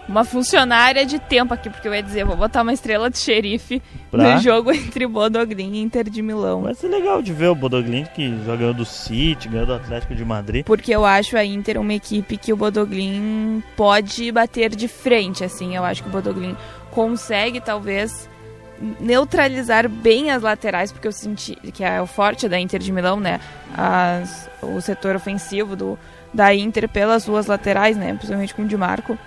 uma funcionária de tempo aqui, porque eu ia dizer, vou botar uma estrela de xerife no jogo entre Bodo Glimt e Inter de Milão. Vai ser legal de ver o Bodo Glimt, que já ganhou do City, ganhou do Atlético de Madrid. Porque eu acho a Inter uma equipe que o Bodo Glimt pode bater de frente, assim. Eu acho que o Bodo Glimt consegue, talvez, neutralizar bem as laterais, porque eu senti que é o forte da Inter de Milão, né? O setor ofensivo da Inter pelas duas laterais, né? Principalmente com o Di Marco.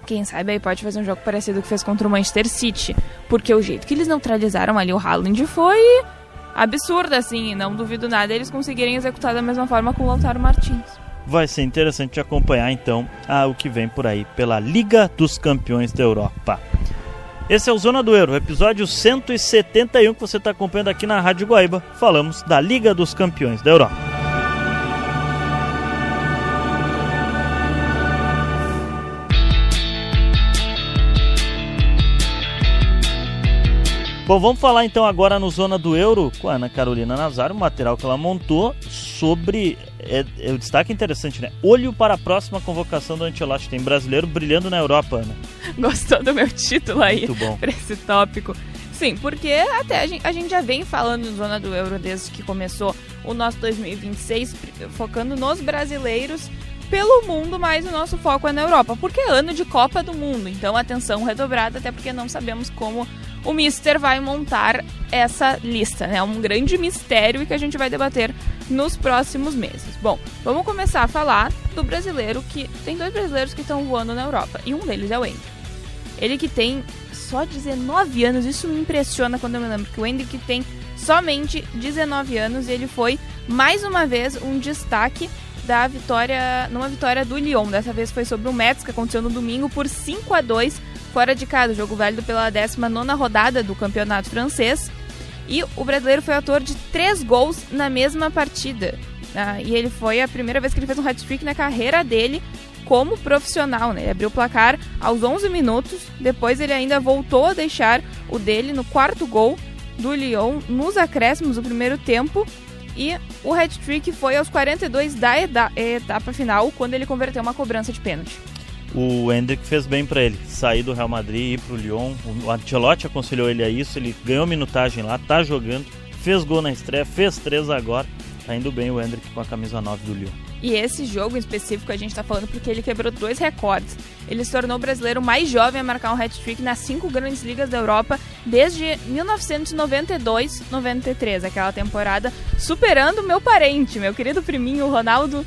Quem sabe aí pode fazer um jogo parecido que fez contra o Manchester City, porque o jeito que eles neutralizaram ali o Haaland foi absurdo, assim, e não duvido nada eles conseguirem executar da mesma forma com o Lautaro Martins. Vai ser interessante acompanhar então o que vem por aí pela Liga dos Campeões da Europa. Esse é o Zona do Euro, episódio 171 que você está acompanhando aqui na Rádio Guaíba. Falamos da Liga dos Campeões da Europa. Bom, vamos falar então agora no Zona do Euro com a Ana Carolina Nazário, o material que ela montou sobre, o destaque interessante, né? Olho para a próxima convocação do Ancelotti. Tem brasileiro brilhando na Europa, Ana. Gostou do meu título aí? Muito bom. Para esse tópico. Sim, porque até a gente já vem falando no Zona do Euro desde que começou o nosso 2026, focando nos brasileiros pelo mundo, mas o nosso foco é na Europa, porque é ano de Copa do Mundo, então atenção redobrada, até porque não sabemos como o Mister vai montar essa lista, né? É um grande mistério e que a gente vai debater nos próximos meses. Bom, vamos começar a falar do brasileiro, que tem 2 brasileiros que estão voando na Europa, e um deles é o Endrick. Ele que tem só 19 anos, isso me impressiona quando eu me lembro que o Endrick tem somente 19 anos e ele foi, mais uma vez, um destaque numa vitória do Lyon. Dessa vez foi sobre o Metz, que aconteceu no domingo, por 5-2 fora de casa, jogo válido pela 19ª rodada do campeonato francês. E o brasileiro foi autor de 3 gols na mesma partida. E ele foi a primeira vez que ele fez um hat-trick na carreira dele como profissional, né? Ele abriu o placar aos 11 minutos, depois ele ainda voltou a deixar o dele no 4º gol do Lyon nos acréscimos do primeiro tempo. E o hat-trick foi aos 42 da etapa final, quando ele converteu uma cobrança de pênalti. O Endrick fez bem para ele sair do Real Madrid e ir pro Lyon. O Ancelotti aconselhou ele a isso, ele ganhou minutagem lá, tá jogando, fez gol na estreia, fez 3 agora. Tá indo bem o Endrick com a camisa 9 do Lyon. E esse jogo em específico a gente tá falando porque ele quebrou 2 recordes. Ele se tornou o brasileiro mais jovem a marcar um hat-trick nas 5 grandes ligas da Europa desde 1992-93, aquela temporada, superando meu parente, meu querido priminho, o Ronaldo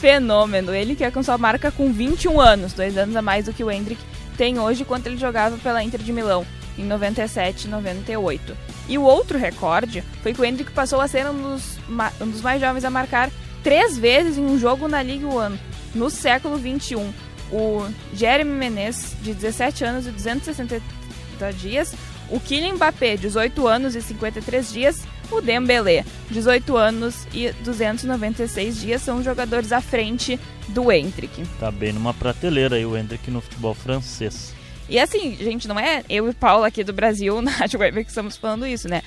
Fenômeno. Ele que alcançou a marca com 21 anos, 2 anos a mais do que o Endrick tem hoje, quando ele jogava pela Inter de Milão, em 97 e 98. E o outro recorde foi que o Endrick passou a ser um dos mais jovens a marcar 3 vezes em um jogo na Ligue 1 no século XXI. O Jeremy Menez, de 17 anos e 260 dias, o Kylian Mbappé, 18 anos e 53 dias, o Dembélé, 18 anos e 296 dias, são jogadores à frente do Endrick. Tá bem numa prateleira aí o Endrick no futebol francês. E assim, gente, não é eu e Paulo aqui do Brasil na Rádio Web que estamos falando isso, né?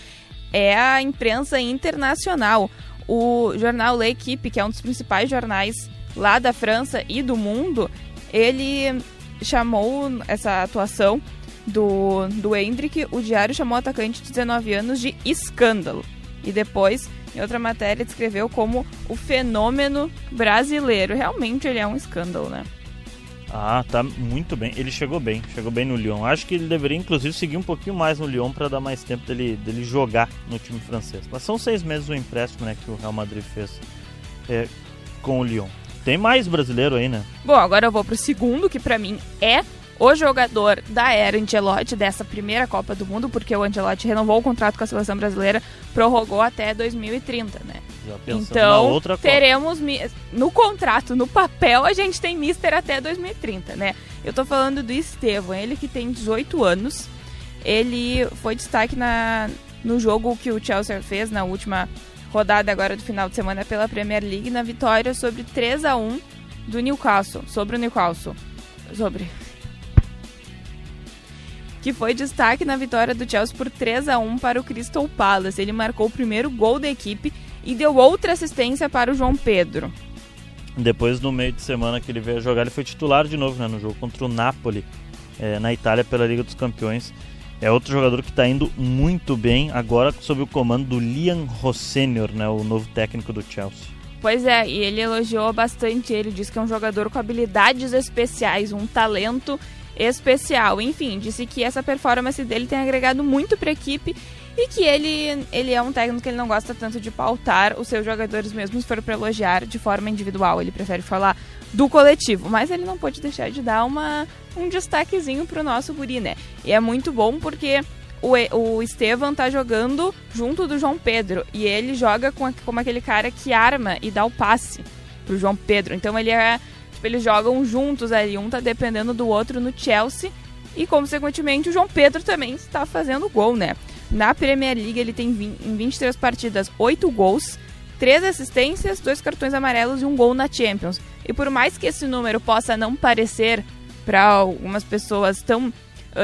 É a imprensa internacional. O jornal L'Equipe, que é um dos principais jornais lá da França e do mundo, ele chamou essa atuação do Endrick, o diário chamou o atacante de 19 anos de escândalo. E depois, em outra matéria, descreveu como o fenômeno brasileiro. Realmente ele é um escândalo, né? Ah, tá muito bem. Ele chegou bem no Lyon. Acho que ele deveria, inclusive, seguir um pouquinho mais no Lyon para dar mais tempo dele jogar no time francês. Mas são 6 meses o empréstimo, né, que o Real Madrid fez com o Lyon. Tem mais brasileiro aí, né? Bom, agora eu vou pro segundo, que pra mim é o jogador da era Ancelotti, dessa primeira Copa do Mundo, porque o Ancelotti renovou o contrato com a seleção brasileira, prorrogou até 2030, né? Então, teremos no contrato, no papel, a gente tem Mister até 2030, né? Eu tô falando do Estevão, ele que tem 18 anos, ele foi destaque no jogo que o Chelsea fez na última rodada agora do final de semana pela Premier League, na vitória sobre 3-1 do Newcastle, que foi destaque na vitória do Chelsea por 3-1 para o Crystal Palace. Ele marcou o primeiro gol da equipe e deu outra assistência para o João Pedro. Depois, no meio de semana que ele veio jogar, ele foi titular de novo, né, no jogo contra o Napoli, na Itália, pela Liga dos Campeões. É outro jogador que está indo muito bem, agora sob o comando do Liam Rossenior, né, o novo técnico do Chelsea. Pois é, e ele elogiou bastante ele, disse que é um jogador com habilidades especiais, um talento especial. Enfim, disse que essa performance dele tem agregado muito para a equipe e que ele é um técnico que ele não gosta tanto de pautar os seus jogadores, mesmo se for para elogiar de forma individual. Ele prefere falar do coletivo, mas ele não pode deixar de dar um destaquezinho pro nosso guri, né? E é muito bom porque o Estevão tá jogando junto do João Pedro e ele joga como aquele cara que arma e dá o passe pro João Pedro. Então eles jogam juntos ali, um tá dependendo do outro no Chelsea e, consequentemente, o João Pedro também está fazendo gol, né? Na Premier League ele tem em 23 partidas 8 gols, 3 assistências, 2 cartões amarelos e 1 gol na Champions. E por mais que esse número possa não parecer para algumas pessoas tão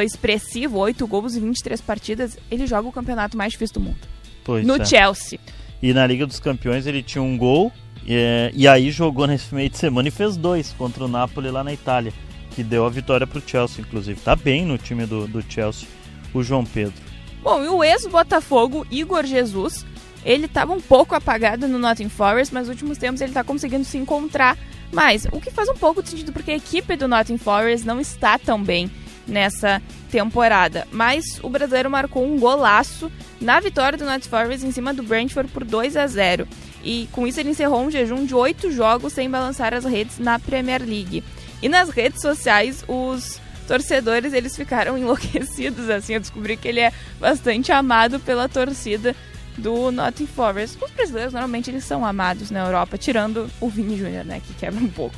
expressivo, 8 gols em 23 partidas, ele joga o campeonato mais difícil do mundo. Pois no Chelsea. E na Liga dos Campeões ele tinha um gol, e aí jogou nesse meio de semana e fez 2 contra o Napoli lá na Itália, que deu a vitória pro Chelsea, inclusive. Tá bem no time do Chelsea, o João Pedro. Bom, e o ex-Botafogo, Igor Jesus, ele estava um pouco apagado no Nottingham Forest, mas nos últimos tempos ele está conseguindo se encontrar mais, o que faz um pouco de sentido, porque a equipe do Nottingham Forest não está tão bem nessa temporada. Mas o brasileiro marcou um golaço na vitória do Nottingham Forest em cima do Brentford por 2-0. E com isso ele encerrou um jejum de 8 jogos sem balançar as redes na Premier League. E nas redes sociais, os torcedores, eles ficaram enlouquecidos, assim. Eu descobri que ele é bastante amado pela torcida do Nottingham Forest. Os brasileiros, normalmente, eles são amados na Europa, tirando o Vini Júnior, né, que quebra um pouco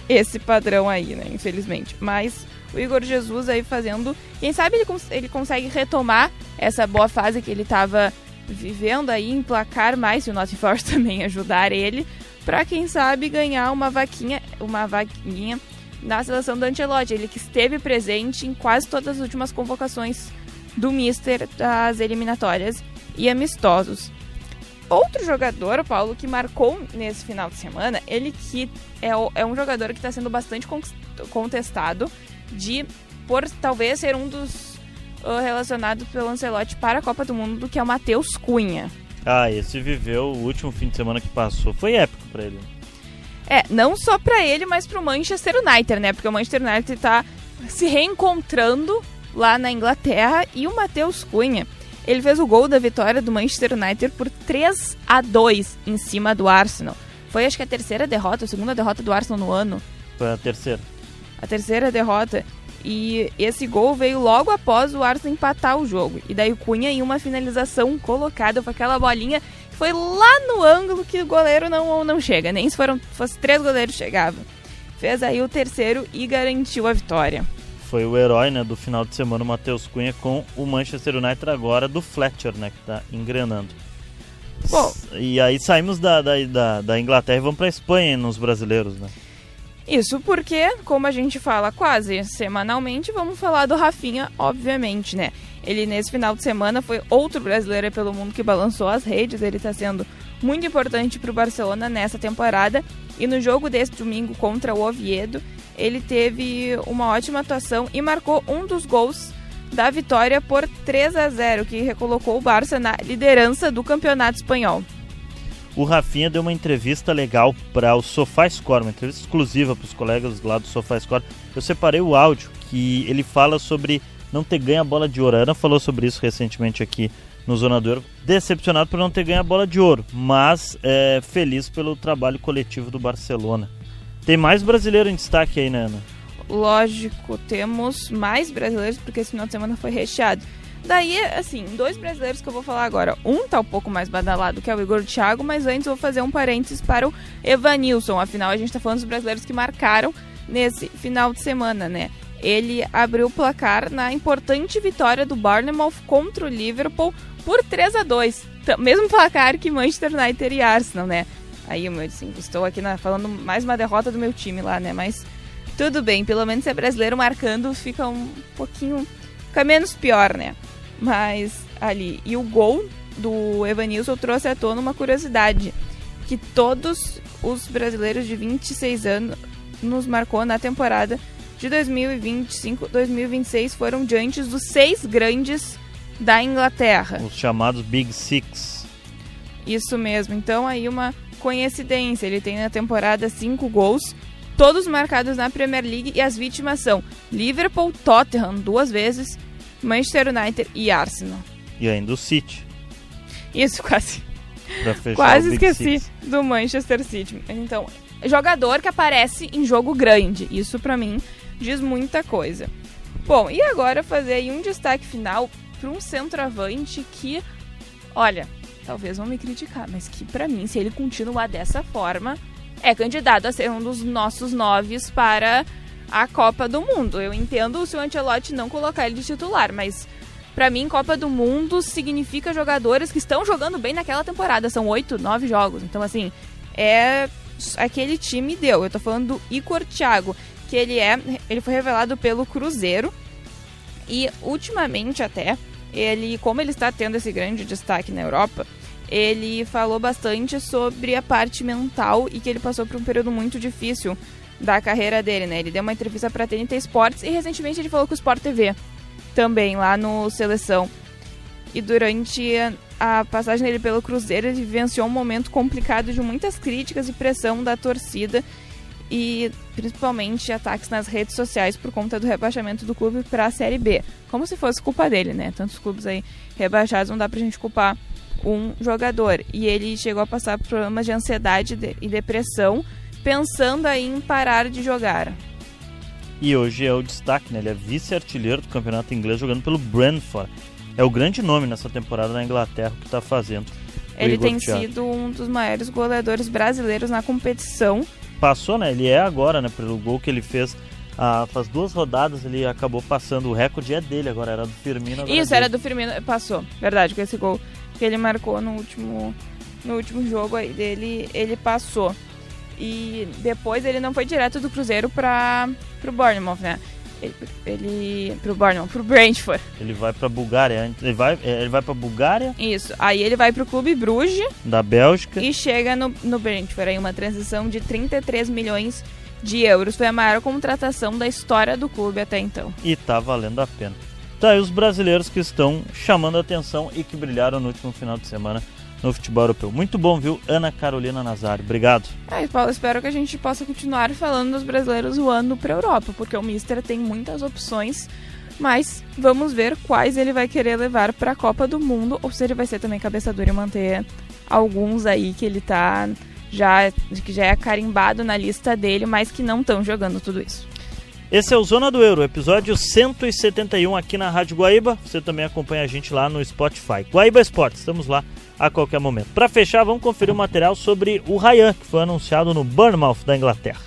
esse padrão aí, né, infelizmente. Mas o Igor Jesus aí fazendo... Quem sabe ele consegue retomar essa boa fase que ele estava vivendo aí, emplacar mais, se o Nottingham Forest também ajudar ele, para quem sabe ganhar uma vaquinha na seleção do Ancelotti. Ele que esteve presente em quase todas as últimas convocações do Mister das eliminatórias e amistosos. Outro jogador, Paulo, que marcou nesse final de semana, ele que é um jogador que está sendo bastante contestado por talvez ser um dos relacionados pelo Ancelotti para a Copa do Mundo, que é o Matheus Cunha. Esse viveu o último fim de semana que passou. Foi épico para ele. Não só para ele, mas para o Manchester United, né? Porque o Manchester United está se reencontrando lá na Inglaterra, e o Matheus Cunha, ele fez o gol da vitória do Manchester United por 3-2 em cima do Arsenal. Foi, acho que, a segunda derrota do Arsenal no ano. Foi a terceira. A terceira derrota. E esse gol veio logo após o Arsenal empatar o jogo. E daí o Cunha, em uma finalização colocada, com aquela bolinha que foi lá no ângulo que o goleiro não chega. Nem se fosse 3 goleiros chegavam. Fez aí o terceiro e garantiu a vitória. Foi o herói, né, do final de semana, o Matheus Cunha, com o Manchester United agora do Fletcher, né, que tá engrenando. Bom, e aí saímos da Inglaterra e vamos pra Espanha, nos brasileiros, né? Isso porque, como a gente fala quase semanalmente, vamos falar do Rafinha, obviamente, né? Ele, nesse final de semana, foi outro brasileiro pelo mundo que balançou as redes. Ele está sendo muito importante para o Barcelona nessa temporada. E no jogo desse domingo contra o Oviedo, ele teve uma ótima atuação e marcou um dos gols da vitória por 3-0, que recolocou o Barça na liderança do campeonato espanhol. O Rafinha deu uma entrevista legal para o SofaScore, uma entrevista exclusiva para os colegas lá do SofaScore. Eu separei o áudio que ele fala sobre não ter ganho a bola de ouro. A Ana falou sobre isso recentemente aqui no Zona do Euro. Decepcionado por não ter ganho a bola de ouro, mas feliz pelo trabalho coletivo do Barcelona. Tem mais brasileiro em destaque aí, né, Ana? Lógico, temos mais brasileiros, porque esse final de semana foi recheado. Daí, assim, 2 brasileiros que eu vou falar agora. Um tá um pouco mais badalado, que é o Igor Thiago, mas antes eu vou fazer um parênteses para o Evanilson. Afinal, a gente tá falando dos brasileiros que marcaram nesse final de semana, né? Ele abriu o placar na importante vitória do Bournemouth contra o Liverpool por 3-2. Mesmo placar que Manchester United e Arsenal, né? Aí, assim, estou aqui falando mais uma derrota do meu time lá, né? Mas tudo bem, pelo menos se é brasileiro marcando, fica um pouquinho... Fica menos pior, né? Mas ali... E o gol do Evanilson trouxe à tona uma curiosidade, que todos os brasileiros de 26 anos nos marcou na temporada de 2025-2026 foram diante dos 6 grandes da Inglaterra. Os chamados Big Six. Isso mesmo. Então aí uma coincidência. Ele tem na temporada 5 gols, todos marcados na Premier League, e as vítimas são Liverpool, Tottenham 2 vezes, Manchester United e Arsenal. E ainda o City. Isso, quase. Pra fechar quase o Big esqueci Six. do Manchester City. Então, jogador que aparece em jogo grande. Isso pra mim diz muita coisa. Bom, e agora fazer aí um destaque final para um centroavante que, olha, talvez vão me criticar, mas que pra mim, se ele continuar dessa forma, é candidato a ser um dos nossos 9 para a Copa do Mundo. Eu entendo se o Ancelotti não colocar ele de titular, mas pra mim, Copa do Mundo significa jogadores que estão jogando bem naquela temporada. São 8, 9 jogos. Então, assim, aquele time deu. Eu tô falando do Igor Thiago, que ele foi revelado pelo Cruzeiro E ultimamente até, como ele está tendo esse grande destaque na Europa, ele falou bastante sobre a parte mental e que ele passou por um período muito difícil da carreira dele, né? Ele deu uma entrevista para a TNT Sports e recentemente ele falou com o Sport TV também, lá no Seleção. E durante a passagem dele pelo Cruzeiro, ele vivenciou um momento complicado de muitas críticas e pressão da torcida e principalmente ataques nas redes sociais por conta do rebaixamento do clube para a Série B. Como se fosse culpa dele, né? Tantos clubes aí rebaixados, não dá pra gente culpar um jogador. E ele chegou a passar por problemas de ansiedade e depressão, pensando aí em parar de jogar. E hoje é o destaque, né? Ele é vice-artilheiro do campeonato inglês jogando pelo Brentford. É o grande nome nessa temporada na Inglaterra que está fazendo. Ele tem sido um dos maiores goleadores brasileiros na competição. Passou, né? Ele é agora, né? Pelo gol que ele fez faz 2 rodadas, ele acabou passando. O recorde é dele agora, era do Firmino. Isso, era do Firmino, passou. Verdade, com esse gol que ele marcou no último jogo aí dele, ele passou. E depois ele não foi direto do Cruzeiro pro Bournemouth, né? Pro Brentford. Ele vai pra Bulgária. Ele vai pra Bulgária. Isso. Aí ele vai pro Clube Bruges da Bélgica e chega no Brentford. Aí uma transição de 33 milhões de euros. Foi a maior contratação da história do clube até então. E tá valendo a pena. Tá aí os brasileiros que estão chamando a atenção e que brilharam no último final de semana no futebol europeu. Muito bom, viu, Ana Carolina Nazário? Obrigado. Paulo, espero que a gente possa continuar falando dos brasileiros voando para a Europa, porque o Mister tem muitas opções, mas vamos ver quais ele vai querer levar para a Copa do Mundo, ou se ele vai ser também cabeça dura e manter alguns aí que ele tá que já é carimbado na lista dele, mas que não estão jogando tudo isso. Esse é o Zona do Euro, episódio 171 aqui na Rádio Guaíba. Você também acompanha a gente lá no Spotify. Guaíba Esportes, estamos lá a qualquer momento. Para fechar, vamos conferir o material sobre o Ryan, que foi anunciado no Bournemouth da Inglaterra.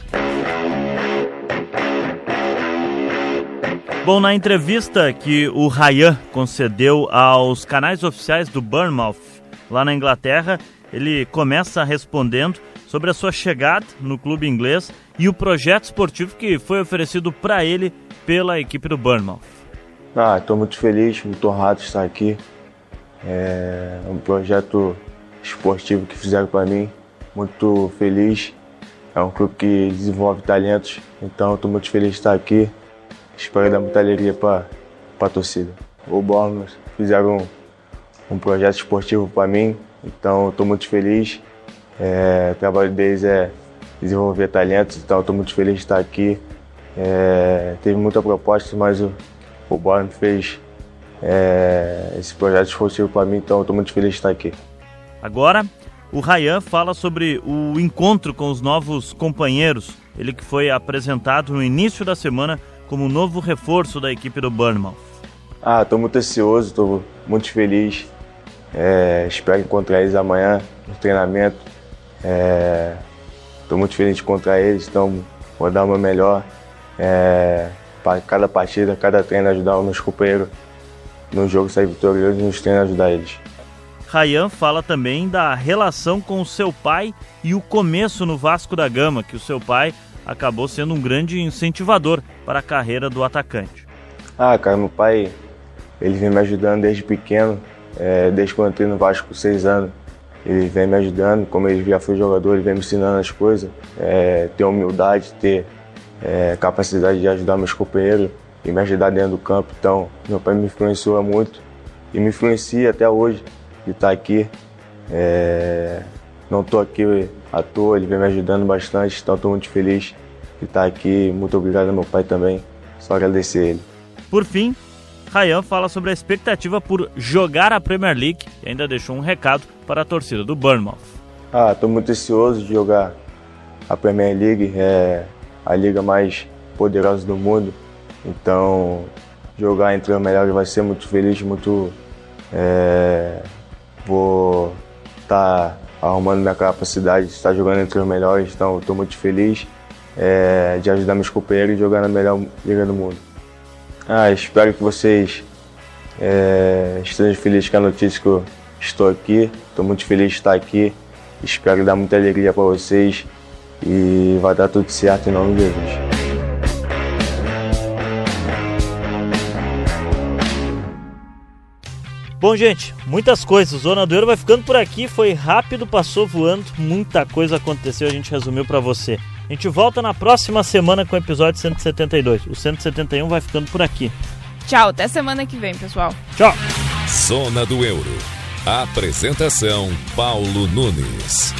Bom, na entrevista que o Ryan concedeu aos canais oficiais do Bournemouth lá na Inglaterra, ele começa respondendo sobre a sua chegada no clube inglês e o projeto esportivo que foi oferecido para ele pela equipe do Bournemouth. Estou muito feliz, muito honrado de estar aqui. É um projeto esportivo que fizeram para mim, muito feliz. É um clube que desenvolve talentos, então estou muito feliz de estar aqui. Espero dar muita alegria para a torcida. O Bournemouth fizeram um projeto esportivo para mim, então estou muito feliz. O trabalho deles é desenvolver talentos, então estou muito feliz de estar aqui. Teve muita proposta, mas o Bournemouth fez esse projeto esportivo para mim, então estou muito feliz de estar aqui. Agora, o Ryan fala sobre o encontro com os novos companheiros, ele que foi apresentado no início da semana como novo reforço da equipe do Bournemouth. Estou muito ansioso, estou muito feliz. Espero encontrar eles amanhã no treinamento. Estou muito feliz de encontrar eles, então vou dar o meu melhor para cada partida, cada treino, ajudar os meus companheiros no jogo, sair vitorioso e nos treinos ajudar eles. Ryan fala também da relação com o seu pai e o começo no Vasco da Gama, que o seu pai acabou sendo um grande incentivador para a carreira do atacante. Meu pai, ele vem me ajudando desde pequeno, desde quando eu entrei no Vasco com 6 anos. Ele vem me ajudando, como ele já foi jogador, ele vem me ensinando as coisas, ter humildade, ter capacidade de ajudar meus companheiros e me ajudar dentro do campo. Então, meu pai me influenciou muito e me influencia até hoje de estar aqui. Não estou aqui à toa, ele vem me ajudando bastante, então estou muito feliz de estar aqui. Muito obrigado ao meu pai também, só agradecer a ele. Por fim, Ryan fala sobre a expectativa por jogar a Premier League e ainda deixou um recado para a torcida do Bournemouth. Estou muito ansioso de jogar a Premier League, é a liga mais poderosa do mundo, então jogar entre os melhores vai ser muito feliz, vou estar arrumando minha capacidade de estar jogando entre os melhores, então estou muito feliz de ajudar meus companheiros e jogar na melhor liga do mundo. Espero que vocês estejam felizes com a notícia que eu estou aqui. Estou muito feliz de estar aqui. Espero dar muita alegria para vocês e vai dar tudo certo em nome de Jesus. Bom, gente, muitas coisas. Zona do Euro vai ficando por aqui. Foi rápido, passou voando. Muita coisa aconteceu, a gente resumiu pra você. A gente volta na próxima semana com o episódio 172. O 171 vai ficando por aqui. Tchau, até semana que vem, pessoal. Tchau. Zona do Euro. Apresentação: Paulo Nunes.